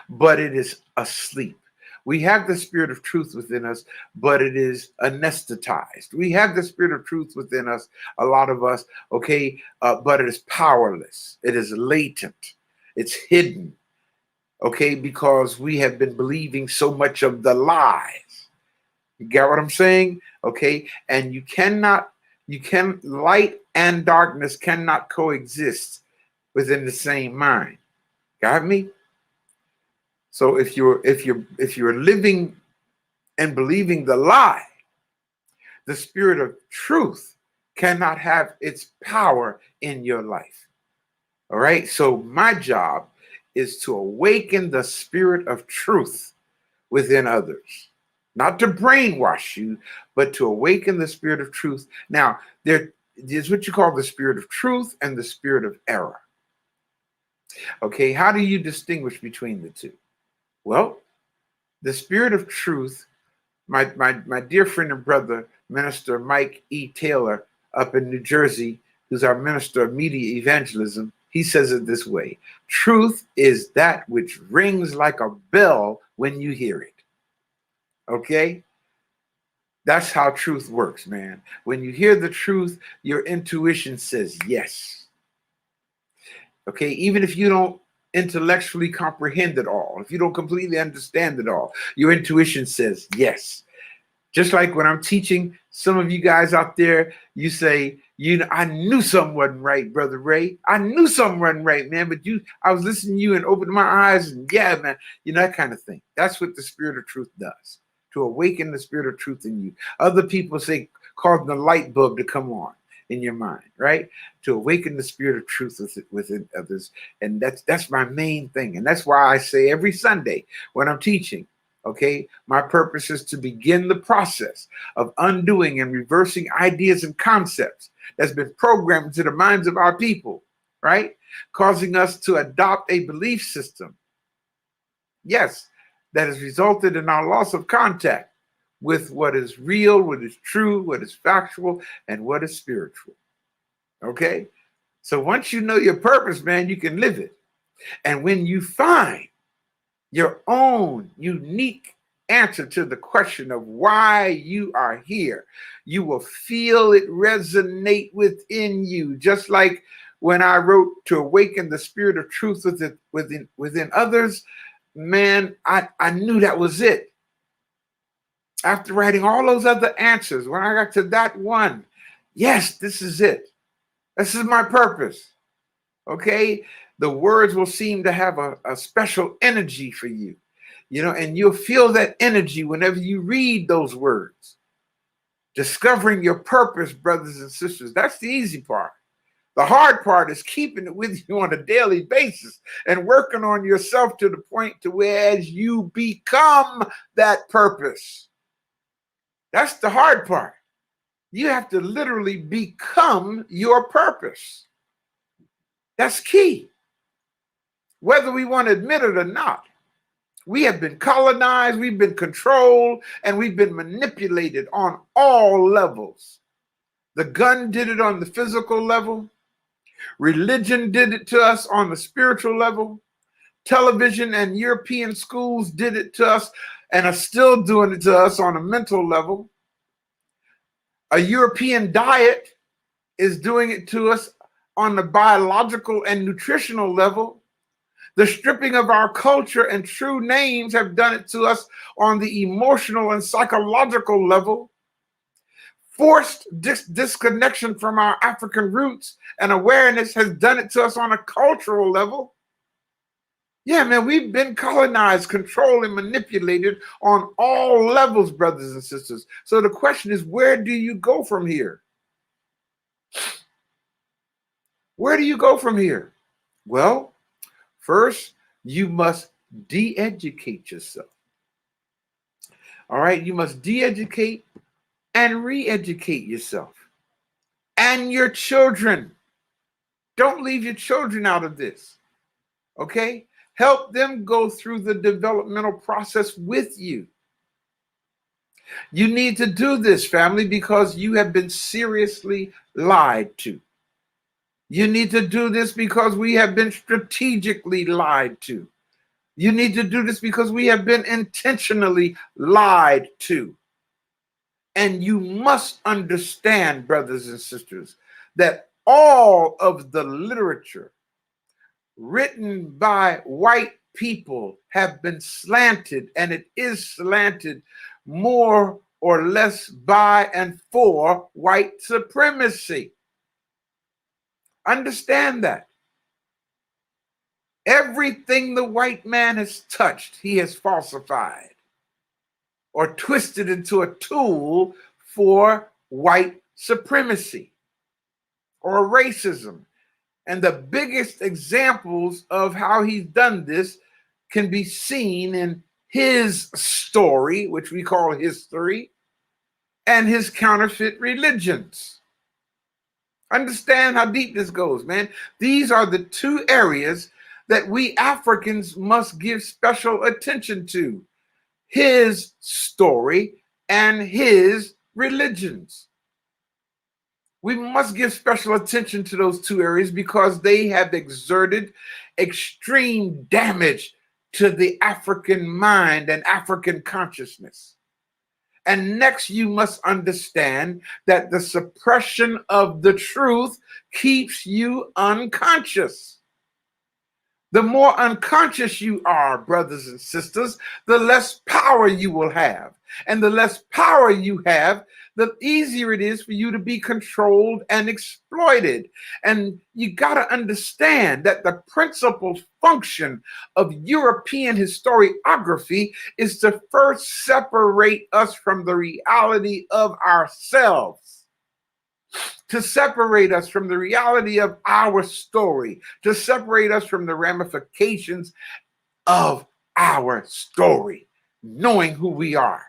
but it is asleep. We have the spirit of truth within us, but it is anesthetized. We have the spirit of truth within us, a lot of us, okay, but it is powerless. It is latent. It's hidden, okay, because we have been believing so much of the lies. You get what I'm saying? Okay, and light and darkness cannot coexist within the same mind. Got me? So if you're living and believing the lie, the spirit of truth cannot have its power in your life. All right. So my job is to awaken the spirit of truth within others, not to brainwash you, but to awaken the spirit of truth. Now, there is what you call the spirit of truth and the spirit of error. Okay. How do you distinguish between the two? Well, the spirit of truth, my dear friend and brother, Minister Mike E. Taylor up in New Jersey, who's our minister of media evangelism, he says it this way: truth is that which rings like a bell when you hear it. Okay? That's how truth works, man. When you hear the truth, your intuition says yes. Okay? Even if you don't intellectually comprehend it all, if you don't completely understand it all, your intuition says yes. Just like when I'm teaching some of you guys out there, you say, I knew something wasn't right, Brother Ray. I knew something wasn't right, man. But I was listening to you and opened my eyes and yeah, man, that kind of thing. That's what the spirit of truth does, to awaken the spirit of truth in you. Other people say, causing the light bulb to come on in your mind, right? To awaken the spirit of truth within others. And that's my main thing. And that's why I say every Sunday when I'm teaching, okay, my purpose is to begin the process of undoing and reversing ideas and concepts that's been programmed into the minds of our people, right? Causing us to adopt a belief system, yes, that has resulted in our loss of contact with what is real, what is true, what is factual, and what is spiritual. Okay? So once you know your purpose, man, you can live it. And when you find your own unique answer to the question of why you are here, you will feel it resonate within you. Just like when I wrote to awaken the spirit of truth within others, man, I knew that was it. After writing all those other answers, when I got to that one, yes, this is it. This is my purpose. Okay? The words will seem to have a special energy for you. And you'll feel that energy whenever you read those words. Discovering your purpose, brothers and sisters, that's the easy part. The hard part is keeping it with you on a daily basis and working on yourself to the point to where as you become that purpose. That's the hard part. You have to literally become your purpose. That's key. Whether we want to admit it or not. We have been colonized, we've been controlled, and we've been manipulated on all levels. The gun did it on the physical level. Religion did it to us on the spiritual level. Television and European schools did it to us and are still doing it to us on a mental level. A European diet is doing it to us on the biological and nutritional level. The stripping of our culture and true names have done it to us on the emotional and psychological level. Forced disconnection from our African roots and awareness has done it to us on a cultural level. Yeah, man, we've been colonized, controlled, and manipulated on all levels, brothers and sisters. So the question is, where do you go from here? Where do you go from here? Well, first, you must de-educate yourself. All right, you must de-educate and re-educate yourself and your children. Don't leave your children out of this. Okay? Help them go through the developmental process with you. You need to do this, family, because you have been seriously lied to. You need to do this because we have been strategically lied to. You need to do this because we have been intentionally lied to. And you must understand, brothers and sisters, that all of the literature written by white people have been slanted, and it is slanted more or less by and for white supremacy. Understand that. Everything the white man has touched, he has falsified or twisted into a tool for white supremacy or racism. And the biggest examples of how he's done this can be seen in his story, which we call history, and his counterfeit religions. Understand how deep this goes, man. These are the two areas that we Africans must give special attention to: his story and his religions. We must give special attention to those two areas because they have exerted extreme damage to the African mind and African consciousness. And next, you must understand that the suppression of the truth keeps you unconscious. The more unconscious you are, brothers and sisters, the less power you will have. And the less power you have, the easier it is for you to be controlled and exploited. And you got to understand that the principal function of European historiography is to first separate us from the reality of ourselves, to separate us from the reality of our story, to separate us from the ramifications of our story, knowing who we are.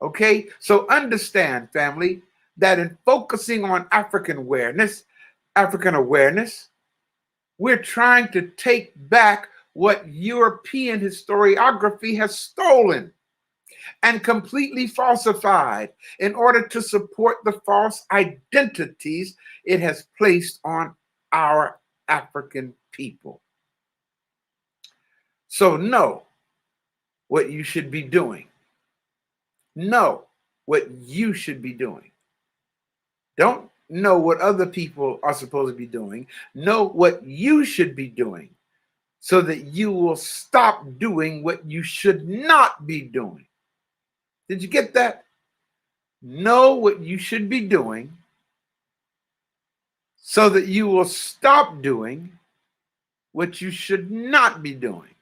Okay, so understand, family, that in focusing on African awareness, we're trying to take back what European historiography has stolen and completely falsified in order to support the false identities it has placed on our African people. So know what you should be doing. Know what you should be doing. Don't know what other people are supposed to be doing. Know what you should be doing so that you will stop doing what you should not be doing. Did you get that? Know what you should be doing so that you will stop doing what you should not be doing.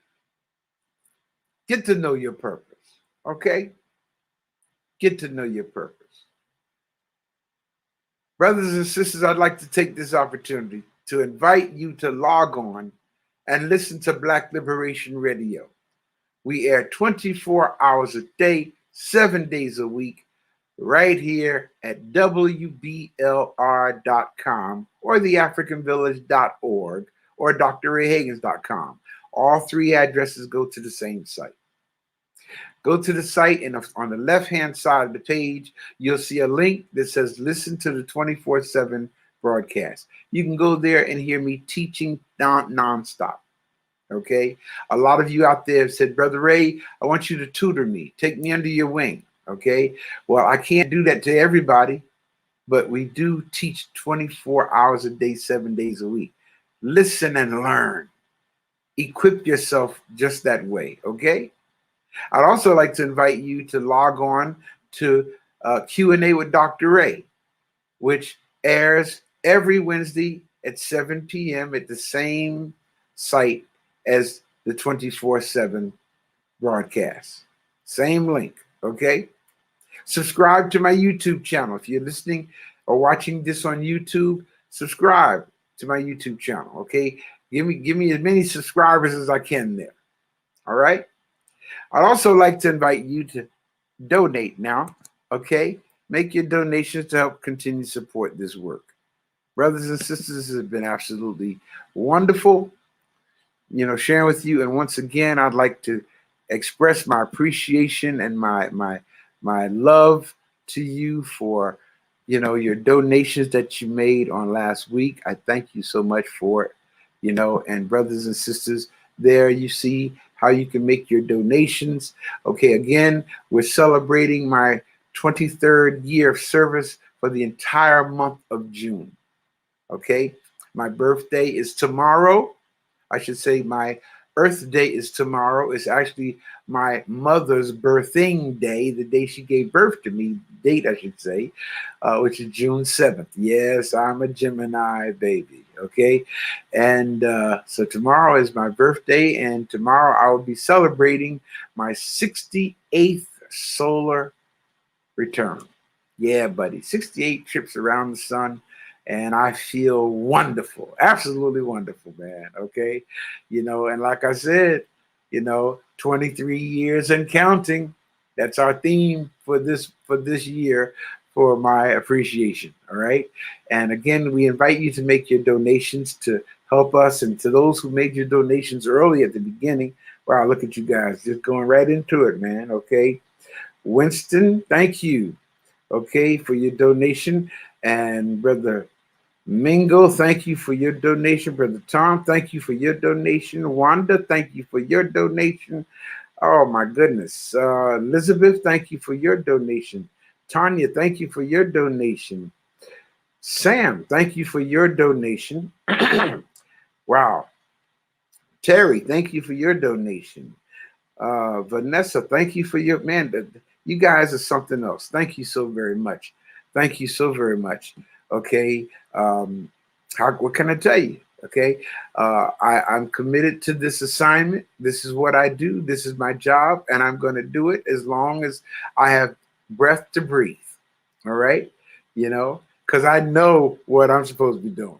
Get to know your purpose, okay? Get to know your purpose. Brothers and sisters, I'd like to take this opportunity to invite you to log on and listen to Black Liberation Radio. We air 24 hours a day, 7 days a week, right here at WBLR.com or theafricanvillage.org or drrayhagins.com. All three addresses go to the same site. Go to the site, and on the left-hand side of the page, you'll see a link that says listen to the 24/7 broadcast. You can go there and hear me teaching nonstop. Okay? A lot of you out there have said, Brother Ray, I want you to tutor me. Take me under your wing. Okay? Well, I can't do that to everybody, but we do teach 24 hours a day, 7 days a week. Listen and learn. Equip yourself just that way. Okay? I'd also like to invite you to log on to Q&A with Dr. Ray, which airs every Wednesday at 7 p.m. at the same site as the 24/7 broadcast. Same link, okay? Subscribe to my YouTube channel. If you're listening or watching this on YouTube, subscribe to my YouTube channel, okay? Give me as many subscribers as I can there, all right? I'd also like to invite you to donate now, okay? Make your donations to help continue to support this work. Brothers and sisters, this has been absolutely wonderful, sharing with you. And once again, I'd like to express my appreciation and my love to you for, your donations that you made on last week. I thank you so much for it. And brothers and sisters, there you see how you can make your donations. Okay, again, we're celebrating my 23rd year of service for the entire month of June. Okay, my birthday is tomorrow. I should say my Earth Day is tomorrow. It's actually my mother's birthing day, the day she gave birth to me, date I should say, which is June 7th. Yes, I'm a Gemini baby, okay? And so tomorrow is my birthday, and tomorrow I will be celebrating my 68th solar return. Yeah, buddy, 68 trips around the sun. And I feel wonderful, absolutely wonderful, man. Okay. And like I said, 23 years and counting. That's our theme for this year for my appreciation. All right. And again, we invite you to make your donations to help us. And to those who made your donations early at the beginning, wow, look at you guys just going right into it, man. Okay. Winston, thank you. Okay, for your donation. And Brother Mingo, thank you for your donation. Brother Tom, thank you for your donation. Wanda, thank you for your donation. Oh my goodness. Elizabeth, thank you for your donation. Tanya, thank you for your donation. Sam, thank you for your donation. Wow. Terry, thank you for your donation. Vanessa, thank you for your, man, you guys are something else. Thank you so very much. Thank you so very much. Okay. What can I tell you? Okay. I'm committed to this assignment. This is what I do. This is my job, and I'm going to do it as long as I have breath to breathe. All right. Because I know what I'm supposed to be doing.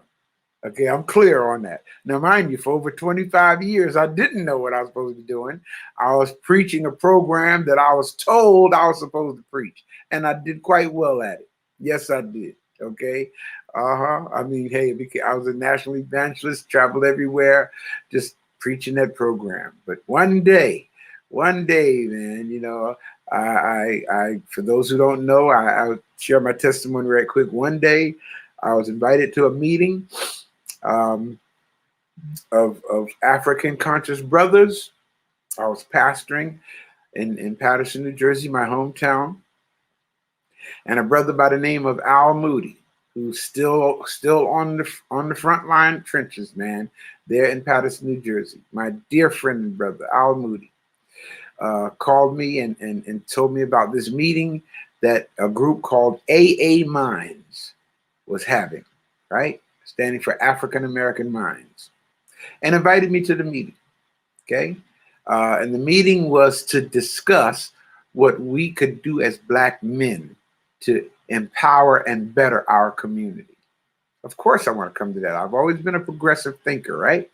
Okay, I'm clear on that. Now, mind you, for over 25 years, I didn't know what I was supposed to be doing. I was preaching a program that I was told I was supposed to preach, and I did quite well at it. Yes, I did. Okay. I mean, hey, I was a national evangelist, traveled everywhere, just preaching that program. But one day, man, I for those who don't know, I'll share my testimony right quick. One day, I was invited to a meeting of African conscious brothers. I was pastoring in Patterson, New Jersey, my hometown, and a brother by the name of Al Moody, who's still on the front line trenches, man, there in Patterson, New Jersey. My dear friend and brother, Al Moody, called me and told me about this meeting that a group called AA Minds was having, right? Standing for African American Minds, and invited me to the meeting. Okay. And the meeting was to discuss what we could do as Black men to empower and better our community. Of course, I want to come to that. I've always been a progressive thinker, right?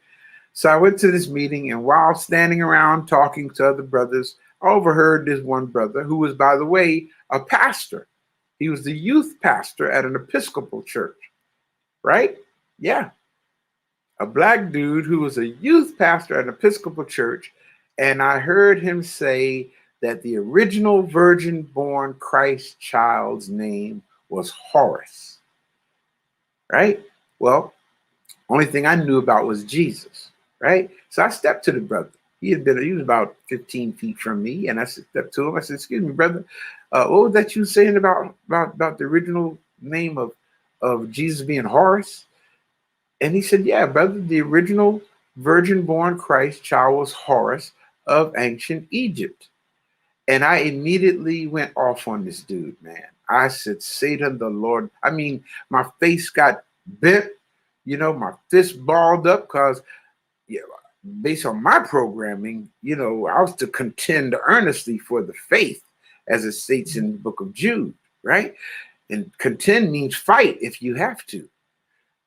So I went to this meeting, and while standing around talking to other brothers, I overheard this one brother who was, by the way, a pastor. He was the youth pastor at an Episcopal church, right? Yeah. A Black dude who was a youth pastor at an Episcopal church. And I heard him say that the original virgin-born Christ child's name was Horace, right? Well, only thing I knew about was Jesus, right? So I stepped to the brother. He was about 15 feet from me, and I stepped to him. I said, "Excuse me, brother, what was that you saying about the original name of Jesus being Horace?" And he said, "Yeah, brother, the original virgin-born Christ child was Horus of ancient Egypt." And I immediately went off on this dude, man. I said, "Satan, the Lord." I mean, my face got bent, my fist balled up because, based on my programming, I was to contend earnestly for the faith, as it states in the book of Jude, right? And contend means fight if you have to.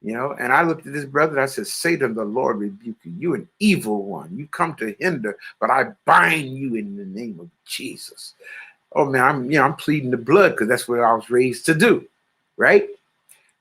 And I looked at this brother and I said, "Satan, the Lord rebuke you. You an evil one. You come to hinder, but I bind you in the name of Jesus." Oh man, I'm pleading the blood because that's what I was raised to do, right?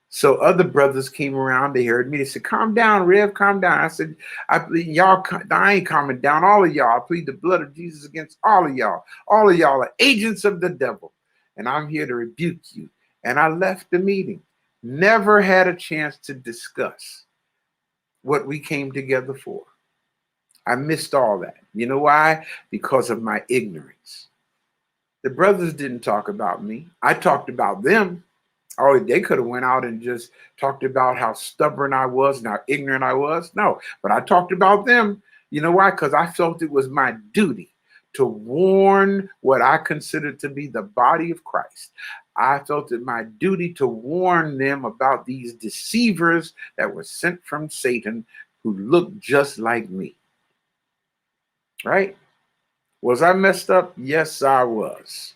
So other brothers came around. They heard me. They said, "Calm down, Rev. Calm down." I said, "I plead y'all. I ain't calming down. All of y'all. I plead the blood of Jesus against all of y'all. All of y'all are agents of the devil, and I'm here to rebuke you." And I left the meeting. Never had a chance to discuss what we came together for. I missed all that. You know why? Because of my ignorance. The brothers didn't talk about me. I talked about them. Oh, they could have went out and just talked about how stubborn I was and how ignorant I was. No, but I talked about them. You know why? Because I felt it was my duty to warn what I considered to be the body of Christ. I felt it my duty to warn them about these deceivers that were sent from Satan who looked just like me. Right? Was I messed up? Yes, I was.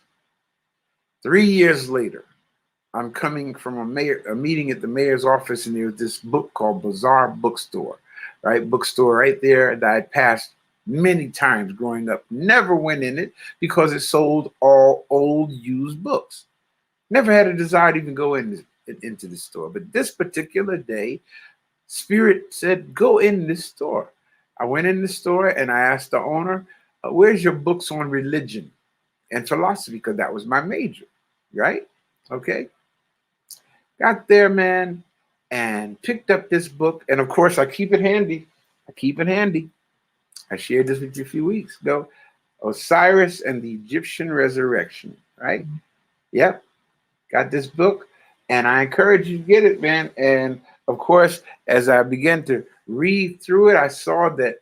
3 years later, I'm coming from a meeting at the mayor's office, and there's this book called Bazaar Bookstore, right? Bookstore right there that I passed many times growing up. Never went in it because it sold all old used books. Never had a desire to even go into the store. But this particular day, Spirit said, "Go in this store." I went in the store and I asked the owner, "Where's your books on religion and philosophy?" Because that was my major, right? Okay. Got there, man, and picked up this book. And of course, I keep it handy. I shared this with you a few weeks ago. Osiris and the Egyptian Resurrection, right? Yep. Got this book, and I encourage you to get it, man. And of course, as I began to read through it, I saw that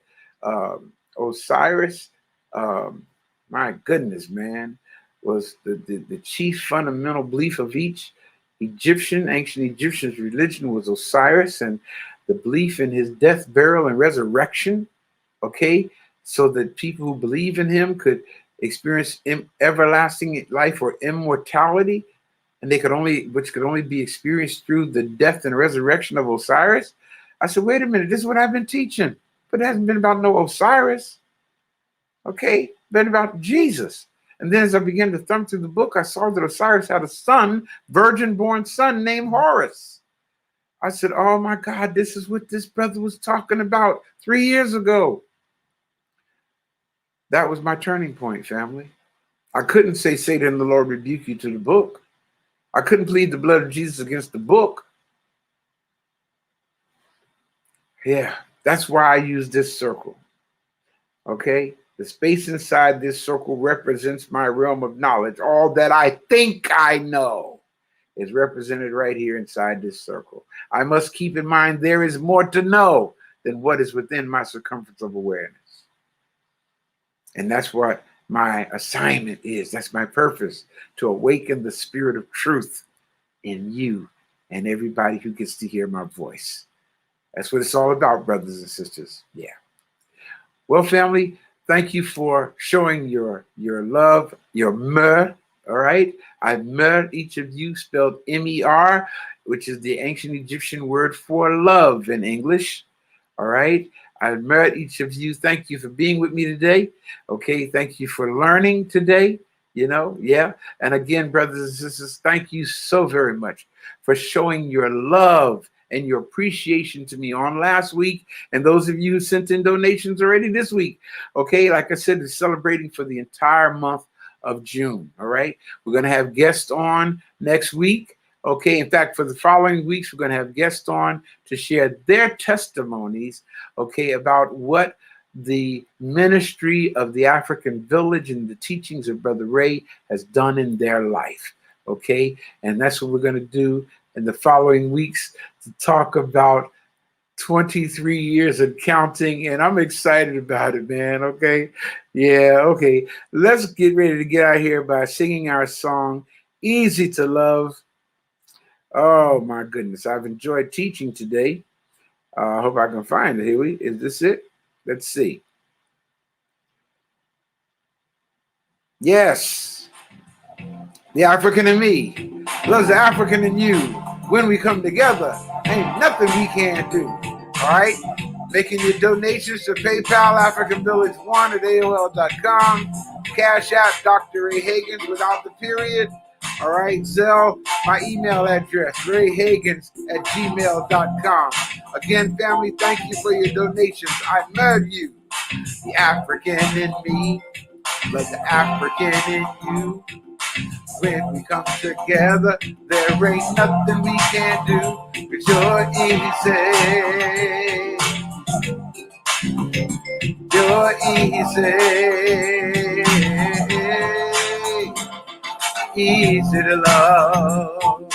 Osiris, my goodness, man, was the chief fundamental belief of each ancient Egyptian's religion was Osiris, and the belief in his death, burial, and resurrection, okay, so that people who believe in him could experience everlasting life or immortality, and which could only be experienced through the death and resurrection of Osiris. I said, wait a minute, this is what I've been teaching, but it hasn't been about no Osiris, okay, been about Jesus. And then as I began to thumb through the book, I saw that Osiris had a son, virgin-born son named Horus. I said, oh my God, this is what this brother was talking about 3 years ago. That was my turning point, family. I couldn't say Satan and the Lord rebuke you to the book. I couldn't plead the blood of Jesus against the book. Yeah, that's why I use this circle. Okay? The space inside this circle represents my realm of knowledge. All that I think I know is represented right here inside this circle. I must keep in mind there is more to know than what is within my circumference of awareness. And that's what my assignment is. That's my purpose, to awaken the spirit of truth in you and everybody who gets to hear my voice. That's what it's all about, brothers and sisters. Yeah. Well, family, thank you for showing your love, your mer, all right? I mer each of you, spelled M-E-R, which is the ancient Egyptian word for love in English, all right? I mer each of you. Thank you for being with me today, okay? Thank you for learning today, yeah. And again, brothers and sisters, thank you so very much for showing your love and your appreciation to me on last week, and those of you who sent in donations already this week. Okay, like I said, it's celebrating for the entire month of June. All right, we're going to have guests on next week. Okay, in fact, for the following weeks, we're going to have guests on to share their testimonies, okay, about what the ministry of the African village and the teachings of Brother Ray has done in their life. Okay, and that's what we're going to do in the following weeks, to talk about 23 years of counting, and I'm excited about it, man. Okay, yeah, okay. Let's get ready to get out here by singing our song, Easy to Love. Oh my goodness, I've enjoyed teaching today. I hope I can find it. Here is this it? Let's see. Yes, the African in me loves the African in you. When we come together, ain't nothing we can't do. All right? Making your donations to PayPal, AfricanVillage1 at AOL.com. Cash App, Dr. Ray Hagins without the period. All right, Zelle, my email address, rayhagins@gmail.com. Again, family, thank you for your donations. I love you. The African in me, love the African in you. When we come together, there ain't nothing we can't do. But you're easy. You're easy. Easy to love.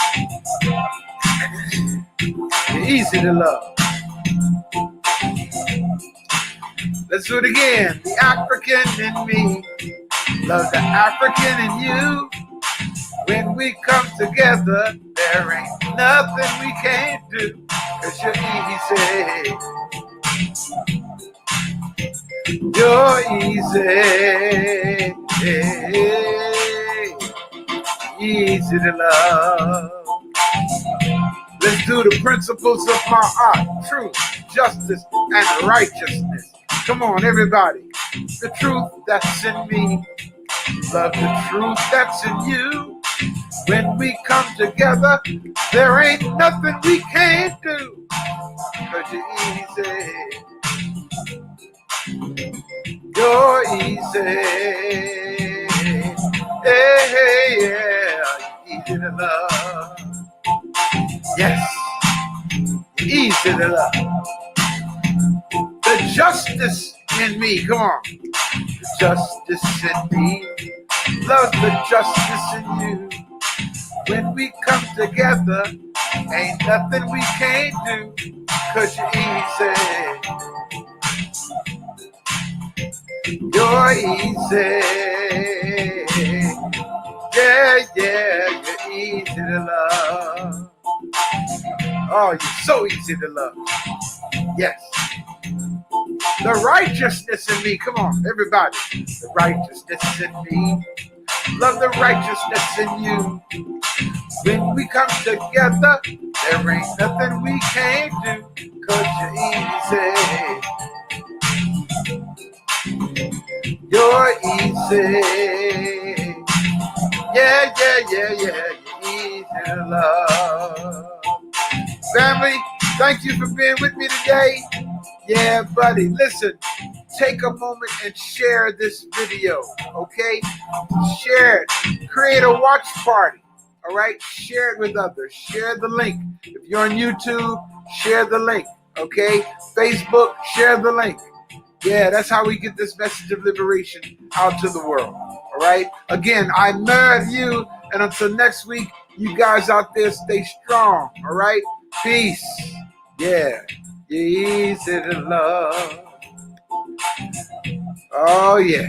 You're easy to love. Let's do it again. The African in me, love the African in you. When we come together, there ain't nothing we can't do. 'Cause you're easy. You're easy. Easy to love. Let's do the principles of my art. Truth, justice, and righteousness. Come on, everybody. The truth that's in me. Love the truth that's in you. When we come together, there ain't nothing we can't do. 'Cause you're easy. You're easy. Hey, yeah. Easy to love. Yes. Easy to love. The justice in me. Come on. The justice in me. Love the justice in you. When we come together, ain't nothing we can't do. 'Cause you're easy. You're easy. Yeah, you're easy to love. Oh, you're so easy to love. Yes. The righteousness in me. Come on, everybody. The righteousness in me. Love the righteousness in you. When we come together, there ain't nothing we can't do. 'Cause you're easy. You're easy. Yeah, you're easy to love. Family, thank you for being with me today. Yeah, buddy, listen, take a moment and share this video, okay? Share it. Create a watch party, all right? Share it with others. Share the link. If you're on YouTube, share the link, okay? Facebook, share the link. Yeah, that's how we get this message of liberation out to the world, all right? Again, I love you, and until next week, you guys out there stay strong, all right? Peace. Yeah. You're easy to love. Oh, yeah.